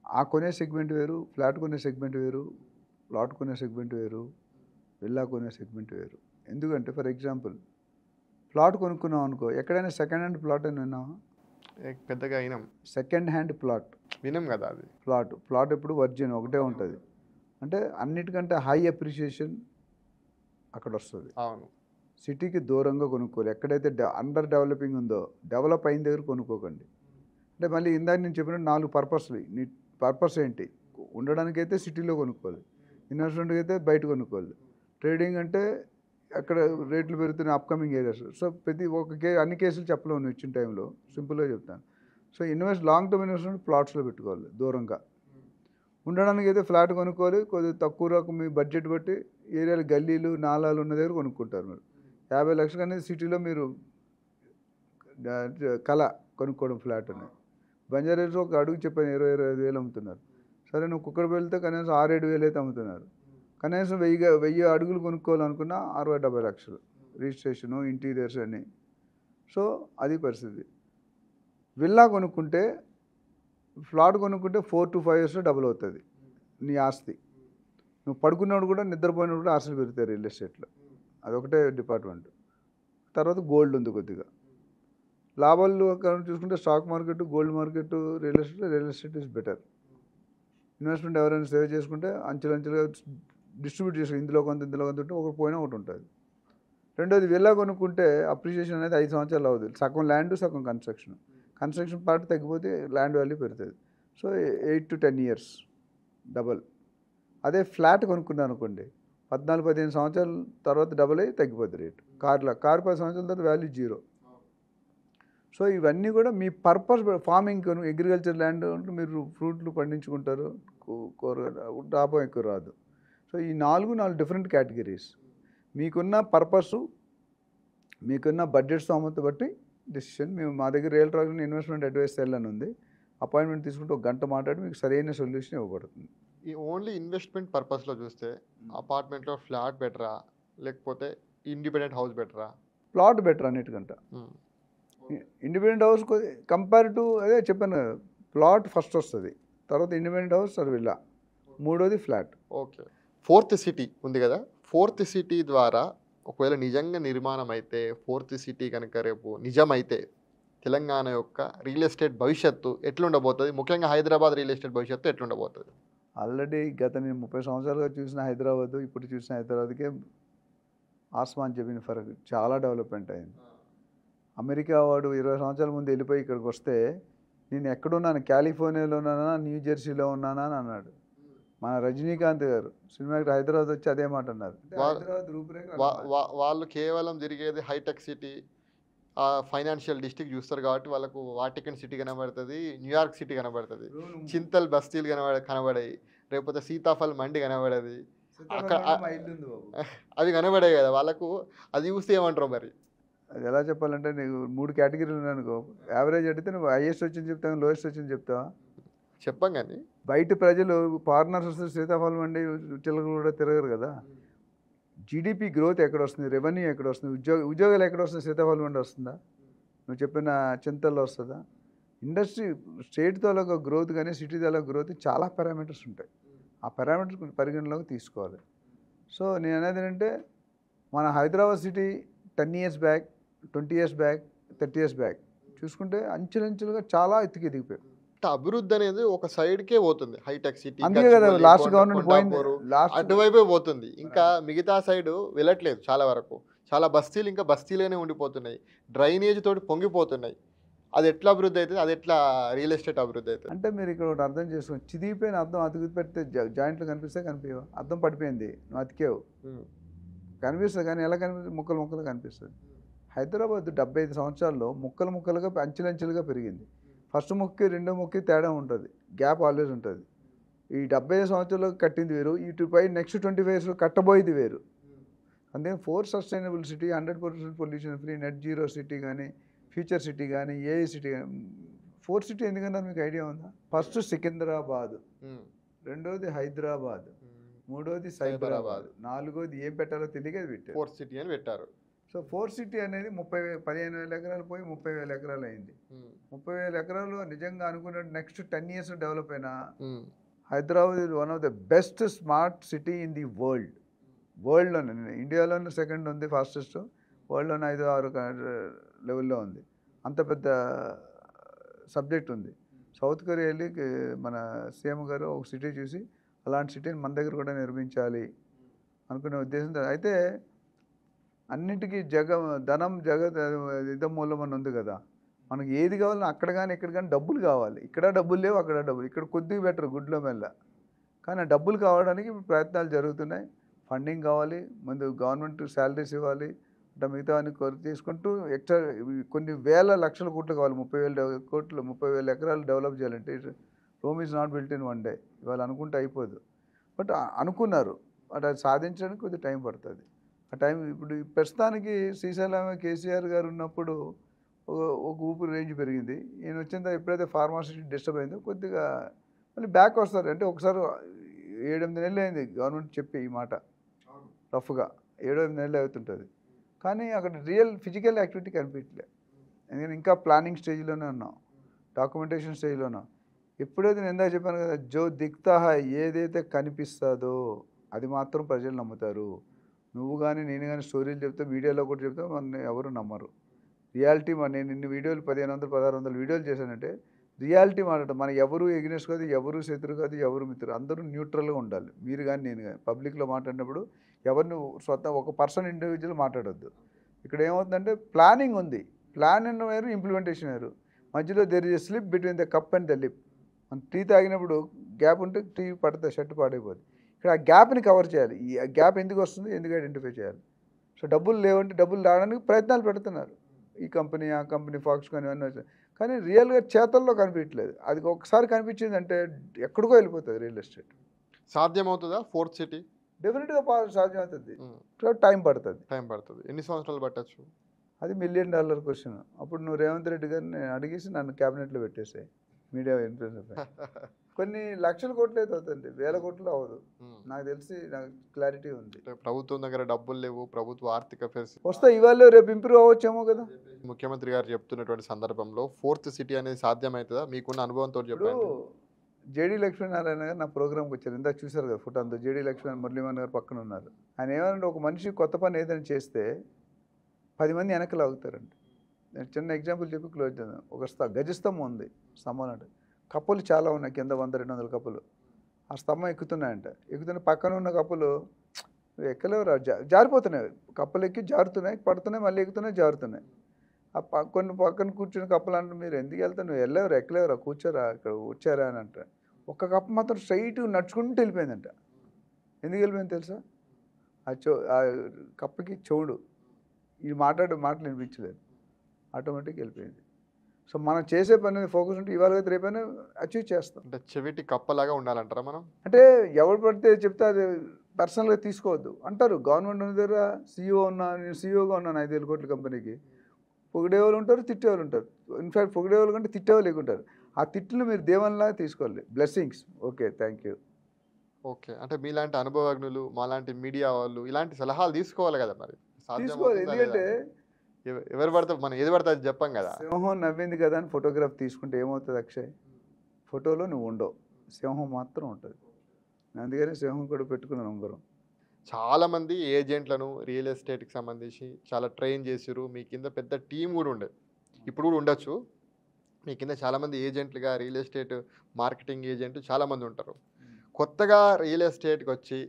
ఆ కొనే సెగ్మెంట్ వేరు, ఫ్లాట్ కొనే సెగ్మెంట్ వేరు, ప్లాట్ కొనే సెగ్మెంట్ వేరు, విల్లా కొనే సెగ్మెంట్ వేరు. ఎందుకంటే ఫర్ ఎగ్జాంపుల్ ప్లాట్ కొనుక్కున్నాం అనుకో, ఎక్కడైనా సెకండ్ హ్యాండ్ ప్లాట్ అని విన్నావా? పెద్దగా అయినాం, సెకండ్ హ్యాండ్ ప్లాట్ వినం కదా అది. ప్లాట్ ఎప్పుడు వర్జిన్ ఒకటే ఉంటుంది. అంటే అన్నిటికంటే హై అప్రిషియేషన్ అక్కడ వస్తుంది. అవును. సిటీకి దూరంగా కొనుక్కోవాలి. ఎక్కడైతే అండర్ డెవలపింగ్ ఉందో, డెవలప్ అయిన దగ్గర కొనుక్కోకండి. అంటే మళ్ళీ ఇందాక నేను చెప్పిన 4 పర్పస్లు. నీ పర్పస్ ఏంటి? ఉండడానికైతే సిటీలో కొనుక్కోవాలి, ఇన్వెస్ట్మెంట్కి అయితే బయట కొనుక్కోవాలి, ట్రేడింగ్ అంటే అక్కడ రేట్లు పెరుగుతున్న అప్కమింగ్ ఏరియాస్. సో ప్రతి అన్ని కేసులు చెప్పలేము నువ్వు ఇచ్చిన టైంలో, సింపుల్గా చెప్తాను. సో లాంగ్ టర్మ్ ఇన్వెస్ట్మెంట్ ప్లాట్స్లో పెట్టుకోవాలి దూరంగా. ఉండడానికి అయితే ఫ్లాట్ కొనుక్కోవాలి, కొద్దిగా తక్కువ రకం మీ బడ్జెట్ బట్టి ఏరియాలు గల్లీలు నాలాలు ఉన్న దగ్గర కొనుక్కుంటారు. మీరు 50 లక్షలు అనేది సిటీలో మీరు కళ కొనుక్కోవడం ఫ్లాట్ అని. బంజారాస్ ఒక అడుగు చెప్పాను 20-25 వేలు అమ్ముతున్నారు. సరే నువ్వు కుక్కడికి వెళ్తే కనీసం 6-7 వేలు అయితే అమ్ముతున్నారు. కనీసం 1000 అడుగులు కొనుక్కోవాలనుకున్నా 60-70 లక్షలు రిజిస్ట్రేషను, ఇంటీరియర్స్ అని. సో అది పరిస్థితి. విల్లా కొనుక్కుంటే, ఫ్లాట్ కొనుక్కుంటే 4 to 5 yearsలో డబుల్ అవుతుంది నీ ఆస్తి. నువ్వు పడుకున్నప్పుడు కూడా, నిద్రపోయినప్పుడు కూడా ఆస్తులు పెరుగుతాయి రియల్ ఎస్టేట్లో. అదొకటే డిపార్ట్మెంట్. తర్వాత గోల్డ్ ఉంది కొద్దిగా. లాభాలు చూసుకుంటే stock market, gold market, real estate is better. Investment ఎవరైనా సేవ్ చేసుకుంటే అంచెలంచెలుగా డిస్ట్రిబ్యూట్ చేసి ఇందులో కొంత ఉంటే ఒకటి పోయినా ఒకటి ఉంటుంది. రెండోది విల్లా కొనుక్కుంటే అప్రిషియేషన్ అనేది 5 సంవత్సరాలు అవుతుంది. సగం ల్యాండ్, సగం కన్స్ట్రక్షన్ పార్ట్ తగ్గిపోతే ల్యాండ్ వాల్యూ పెరుగుతుంది. So 8 to 10 years double. అదే ఫ్లాట్ కొనుక్కున్నాను అనుకోండి, 14-15 సంవత్సరాల తర్వాత డబల్ అయ్యి తగ్గిపోతుంది రేటు. కారు 10 సంవత్సరాల తర్వాత వాల్యూ 0. సో ఇవన్నీ కూడా మీ పర్పస్. ఫార్మింగ్ అగ్రికల్చర్ ల్యాండ్ అంటే మీరు ఫ్రూట్లు పండించుకుంటారు, కూరగాయలు, లాభం ఎక్కువ రాదు. సో ఈ 4 డిఫరెంట్ కేటగిరీస్. మీకున్న పర్పసు, మీకున్న బడ్జెట్ స్తోమత బట్టి డెసిషన్. మేము మా దగ్గర real traction investment advice cell అని ఉంది. అపాయింట్మెంట్ తీసుకుంటే 1 గంట మాట్లాడి మీకు సరైన సొల్యూషన్ ఇవ్వబడుతుంది. ఈ ఓన్లీ ఇన్వెస్ట్మెంట్ పర్పస్లో చూస్తే అపార్ట్మెంట్లో ఫ్లాట్ బెటరా, లేకపోతే ఇండిపెండెంట్ హౌస్ బెటరా? ప్లాట్ బెటర్ అన్నిటికంటే. ఇండిపెండెంట్ హౌస్ కంపేర్ టు అదే చెప్పాను, ప్లాట్ ఫస్ట్ వస్తుంది, తర్వాత ఇండిపెండెంట్ హౌస్, విల్లా, మూడోది ఫ్లాట్. ఓకే. 4th సిటీ ఉంది కదా, 4th సిటీ ద్వారా ఒకవేళ నిజంగా నిర్మాణం అయితే, 4th సిటీ కనుక రేపు నిజమైతే తెలంగాణ యొక్క రియల్ ఎస్టేట్ భవిష్యత్తు ఎట్లుండబోతుంది? ముఖ్యంగా హైదరాబాద్ రియల్ ఎస్టేట్ భవిష్యత్తు ఎట్లుండబోతుంది? ఆల్రెడీ నేను 30 సంవత్సరాలుగా చూసిన హైదరాబాద్, ఇప్పుడు చూసిన హైదరాబాద్కే ఆస్మాన్ జమీన్ ఫరక్. చాలా డెవలప్మెంట్ అయింది. అమెరికా వాడు 20 సంవత్సరాల ముందు వెళ్ళిపోయి ఇక్కడికి వస్తే, నేను ఎక్కడున్నాను, కాలిఫోర్నియాలో ఉన్నానా, న్యూ జెర్సీలో ఉన్నానా అని అన్నాడు. మన రజనీకాంత్ గారు సినిమాకి హైదరాబాద్ వచ్చి అదే మాట అన్నారు. హైదరాబాద్ రూపురేఖ వాళ్ళు కేవలం తిరిగేది హైటెక్ సిటీ, ఫైనాన్షియల్ డిస్ట్రిక్ట్ చూస్తారు కాబట్టి వాళ్ళకు వాటికన్ సిటీ కనబడుతుంది, న్యూయార్క్ సిటీ కనబడుతుంది, చింతల్ బస్తీలు కనబడాయి, లేకపోతే సీతాఫల్ మండి కనబడేది, అక్కడ అవి కనబడాయి కదా వాళ్ళకు. అది చూస్తే ఏమంటారు మరి? అది ఎలా చెప్పాలంటే, నీకు 3 కేటగిరీలు ఉన్నాయనుకో, యావరేజ్ అడిగితే నువ్వు హైయెస్ట్ వచ్చింది చెప్తావు, లోయెస్ట్ వచ్చింది చెప్తావా? చెప్పం కానీ బయట ప్రజలు ఫారినర్స్ వస్తే సీతాఫలం అండి చిల్లకలు కూడా తిరగరు కదా. జీడిపి గ్రోత్ ఎక్కడ వస్తుంది, రెవెన్యూ ఎక్కడ వస్తుంది, ఉద్యోగాలు ఎక్కడ వస్తుంది? సీతాఫలం మండి వస్తుందా? నువ్వు చెప్పిన చింతల్లో వస్తుందా? ఇండస్ట్రీ స్టేట్ తాలూకా గ్రోత్ కానీ సిటీ తాలూకా గ్రోత్ చాలా పారామీటర్స్ ఉంటాయి. ఆ పారామీటర్స్ పరిగణలోకి తీసుకోవాలి. సో నేను అనేది ఏంటంటే, మన Hyderabad city 10 years back, 20 years back, 30 years back చూసుకుంటే అంచెలంచెలుగా చాలా ఎదిగిపోయాయి. అభివృద్ధి అనేది ఒక సైడ్కే పోతుంది. హైటెక్ సిటీ అందుకే కదా లాస్ట్ గవర్నమెంట్ పోయింది, అటువైపే పోతుంది. ఇంకా మిగతా సైడ్ వెళ్ళట్లేదు. చాలా వరకు చాలా బస్తీలు ఇంకా బస్తీలోనే ఉండిపోతున్నాయి, డ్రైనేజ్ తోటి పొంగిపోతున్నాయి. అది ఎట్లా అభివృద్ధి అవుతుంది? అది ఎట్లా రియల్ ఎస్టేట్ అభివృద్ధి అవుతుంది? అంటే మీరు ఇక్కడ ఒకటి అర్థం చేసుకోండి, చిదిగిపోయిన అద్దం అతుకు పెడితే జాయింట్లు కనిపిస్తే కనిపించవు. అద్దం పడిపోయింది, నువ్వు అతికేవు, కనిపిస్తుంది కానీ ఎలా కనిపిస్తుంది? ముక్కలు కనిపిస్తుంది. హైదరాబాద్ 75 సంవత్సరాల్లో ముక్కలుగా అంచెలంచెలుగా పెరిగింది. ఫస్ట్ ముక్కి రెండో ముక్కి తేడా ఉంటుంది, గ్యాప్ ఆల్వేస్ ఉంటుంది. ఈ 75 సంవత్సరాల్లో కట్టింది వేరు, ఇటుపై నెక్స్ట్ 25 yearsలో కట్టబోయేది వేరు. అందుకే 4 sustainable city, 100% pollution free, net zero city కానీ, ఫ్యూచర్ సిటీ కానీ, ఏఐ సిటీ కానీ. 4 సిటీ ఎందుకన్నారు మీకు ఐడియా ఉందా? ఫస్ట్ సికింద్రాబాద్, రెండోది హైదరాబాద్, మూడోది సైబరాబాద్, నాలుగోది ఏం పెట్టాలో తెలియక అది పెట్టారు 4th సిటీ అని పెట్టారు. సో 4 సిటీ అనేది 15,000 ఎకరాలు పోయి 30,000 ఎకరాలు అయింది. 30,000 ఎకరాలు నిజంగా అనుకున్నట్టు నెక్స్ట్ 10 years డెవలప్ అయినా Hyderabad is one of the best smart city in the వరల్డ్లోనే. ఇండియాలోనే సెకండ్ ఉంది ఫాస్టెస్ట్, వరల్డ్లోనే 5-6 లెవెల్లో ఉంది. అంత పెద్ద సబ్జెక్ట్ ఉంది. సౌత్ కొరియా వెళ్ళి మన సీఎం గారు ఒక సిటీ చూసి అలాంటి సిటీని మన దగ్గర కూడా నిర్మించాలి అనుకునే ఉద్దేశంతో, అయితే అన్నిటికీ ధనం ఇదమూలం అని ఉంది కదా, మనకి ఏది కావాలన్నా అక్కడ కానీ ఇక్కడ కానీ డబ్బులు కావాలి. ఇక్కడ డబ్బులు లేవు, అక్కడ డబ్బులు, ఇక్కడ కొద్దిగా బెటర్ గుడ్లో మెల్ల. కానీ ఆ డబ్బులు కావడానికి ప్రయత్నాలు జరుగుతున్నాయి. ఫండింగ్ కావాలి, ముందు గవర్నమెంట్ శాలరీస్ ఇవ్వాలి, అంటే మిగతా అన్ని తీసుకుంటూ ఎక్స్ట్రా కొన్ని లక్షల కోట్లు కావాలి. 30,000 ఎకరాలు డెవలప్ చేయాలంటే Rome is not built in one day. ఇవాళ అనుకుంటే అయిపోదు, బట్ అనుకున్నారు. బట్ అది సాధించడానికి కొద్దిగా టైం పడుతుంది. ఆ టైం ఇప్పుడు ప్రస్తుతానికి శ్రీశైలం కేసీఆర్ గారు ఉన్నప్పుడు ఒక ఊపిరి రేంజ్ పెరిగింది. ఈయన వచ్చిన తర్వాత ఎప్పుడైతే ఫార్మాసిటీ డిస్టర్బ్ అయిందో కొద్దిగా మళ్ళీ బ్యాక్ వస్తారు. అంటే ఒకసారి 7-8 నెలలు అయింది గవర్నమెంట్ చెప్పి ఈ మాట, రఫ్గా 7-8 నెలలు అవుతుంటుంది. కానీ అక్కడ రియల్ ఫిజికల్ యాక్టివిటీ కనిపించలే. ఎందుకంటే ఇంకా ప్లానింగ్ స్టేజ్లోనే ఉన్నాం, డాక్యుమెంటేషన్ స్టేజ్లో ఉన్నాం. ఎప్పుడైతే నేను ఇందాక చెప్పాను కదా, జో దిక్తా హై, ఏదైతే కనిపిస్తుందో అది మాత్రం ప్రజలు నమ్ముతారు. నువ్వు కానీ నేను కానీ స్టోరీలు చెప్తే, మీడియాలో కూడా చెప్తే మన ఎవరు నమ్మరు. రియాలిటీ నేను ఇన్ని వీడియోలు 1,500-1,600 వీడియోలు చేశానంటే రియాలిటీ మాట్లాడటం. మన ఎవరు ఎగ్నెస్ట్ కాదు, ఎవరు శత్రు కాదు, ఎవరు మిత్రులు, అందరూ న్యూట్రల్గా ఉండాలి. మీరు కానీ నేను కానీ పబ్లిక్లో మాట్లాడినప్పుడు ఎవరిని ఒక పర్సన్ ఇండివిజువల్ మాట్లాడొద్దు. ఇక్కడ ఏమవుతుందంటే ప్లానింగ్ ఉంది, ప్లాన్ వేరు, ఇంప్లిమెంటేషన్ వేరు. మధ్యలో there is a slip between the cup and the lip. మన టీ తాగినప్పుడు గ్యాప్ ఉంటే టీ పడితే షర్ట్ పాడైపోతుంది. ఇక్కడ ఆ గ్యాప్ని కవర్ చేయాలి. ఈ గ్యాప్ ఎందుకు వస్తుంది, ఎందుకు ఐడెంటిఫై చేయాలి. సో డబ్బులు లేవంటే డబ్బులు రావడానికి ప్రయత్నాలు పెడుతున్నారు. ఈ కంపెనీ, ఆ కంపెనీ, ఫాక్స్ కానీ అన్నీ వచ్చాయి. కానీ రియల్గా చేతల్లో కనిపించట్లేదు. అది ఒకసారి కనిపించిందంటే ఎక్కడికో వెళ్ళిపోతుంది రియల్ ఎస్టేట్. సాధ్యమవుతుందా 4th city? డెఫినెట్గా సాధ్యమవుతుంది. టైం పడుతుంది. ఎన్ని సంవత్సరాలు పట్టచ్చు? అది $1 మిలియన్ క్వశ్చన్. అప్పుడు నువ్వు రేవంత్ రెడ్డి గారిని అడిగేసి నన్ను క్యాబినెట్లో పెట్టేసాయి. మీడియా ఇన్ఫ్లుయెన్స్ కొన్ని లక్షల కోట్లు అయితే అవుతుంది, 1000 కోట్లు అవ్వదు. నాకు తెలిసి నాకు క్లారిటీ ఉంది. ప్రభుత్వం దగ్గర డబ్బులు లేవు, ప్రభుత్వ ఆర్థిక పరిస్థితి వస్తే ఇవాళ రేపు ఇంప్రూవ్ అవ్వచ్చేమో కదా. ముఖ్యమంత్రి గారు చెప్తున్నటువంటి సందర్భంలో 4th సిటీ అనేది సాధ్యమవుతుందా? మీకున్న అనుభవంతో చెప్పండి. జేడీ లక్ష్మీనారాయణ గారు నా ప్రోగ్రామ్కి వచ్చారు, ఇందాక చూశారు కదా ఫోటో అంతా. జేడీ లక్ష్మీనారాయణ, మురళీమోహన్ గారు పక్కన ఉన్నారు. ఆయన ఏమన్నా ఒక మనిషి కొత్త పని ఏదైనా చేస్తే 10 మంది వెనక్కి లాగుతారండి. నేను చిన్న ఎగ్జాంపుల్ చెప్పి క్లోజ్ చేద్దాం. ఒక గజస్తంభం ఉంది, స్తంభం అంటే కప్పులు చాలా ఉన్నాయి, కింద 100-200 కప్పులు. ఆ స్తంభం ఎక్కుతున్నాయంట. ఎక్కుతున్న పక్కన ఉన్న కప్పులు ఎక్కలేవు, జారిపోతున్నాయి. కప్పులు ఎక్కి జారుతున్నాయి, పడుతున్నాయి, మళ్ళీ ఎక్కుతున్నాయి, జారుతున్నాయి. కొన్ని పక్కన కూర్చుని కప్పులు అంటే మీరు ఎందుకు వెళ్తారు, నువ్వు వెళ్ళేవరా, ఎక్కలేవరా, కూర్చోరా, ఇక్కడ వచ్చారా అని అంటారు. ఒక్క కప్పు మాత్రం స్ట్రైట్ నడుచుకుంటూ వెళ్ళిపోయిందంట. ఎందుకు వెళ్ళిపోయింది తెలుసా? ఆ కప్పుకి చెవుడు, ఈ మాటలు వినిపించలేదు, ఆటోమేటిక్గా వెళ్ళిపోయింది. సో మనం చేసే పని మీద ఫోకస్ ఉంటే ఇవాళ రేపైనా అచీవ్ చేస్తాం. అంటే చెవిటి కప్పలాగా ఉండాలంటారా మనం? అంటే ఎవరు పడితే చెప్తే అది పర్సనల్గా తీసుకోవద్దు అంటారు. గవర్నమెంట్ ఉన్న దగ్గర సీఈఓ నేను సీఈఓగా ఉన్నాను 5,000 కోట్ల కంపెనీకి. పొగిడేవాళ్ళు ఉంటారు, తిట్టేవాళ్ళు ఉంటారు. ఇన్ఫ్యాక్ట్ పొగిడేవాళ్ళు కంటే తిట్టేవాళ్ళు లేకుంటారు. ఆ తిట్లు మీరు దేవునిలాగా తీసుకోవాలి, blessings. Okay, thank you. Okay, అంటే మీలాంటి అనుభవజ్ఞులు, మాలాంటి మీడియా వాళ్ళు ఇలాంటి సలహాలు తీసుకోవాలి కదా. మరి తీసుకోవాలి, ఎందుకంటే ఎవరు పడితే మనం ఏది పడితే అది చెప్పాం కదా. సింహం నవ్వింది కదా అని ఫోటోగ్రాఫ్ తీసుకుంటే ఏమవుతుంది అక్షయ్? ఫోటోలో నువ్వు ఉండవు, సింహం మాత్రం ఉంటుంది. అందుకని సింహం కూడా పెట్టుకున్నాను ఉంగరం. చాలామంది ఏజెంట్లను రియల్ ఎస్టేట్కి సంబంధించి చాలా ట్రైన్ చేసారు. మీ కింద పెద్ద టీం కూడా ఉండేది, ఇప్పుడు కూడా ఉండొచ్చు. మీ కింద చాలామంది ఏజెంట్లుగా రియల్ ఎస్టేట్ మార్కెటింగ్ ఏజెంట్ చాలామంది ఉంటారు. కొత్తగా రియల్ ఎస్టేట్కి వచ్చి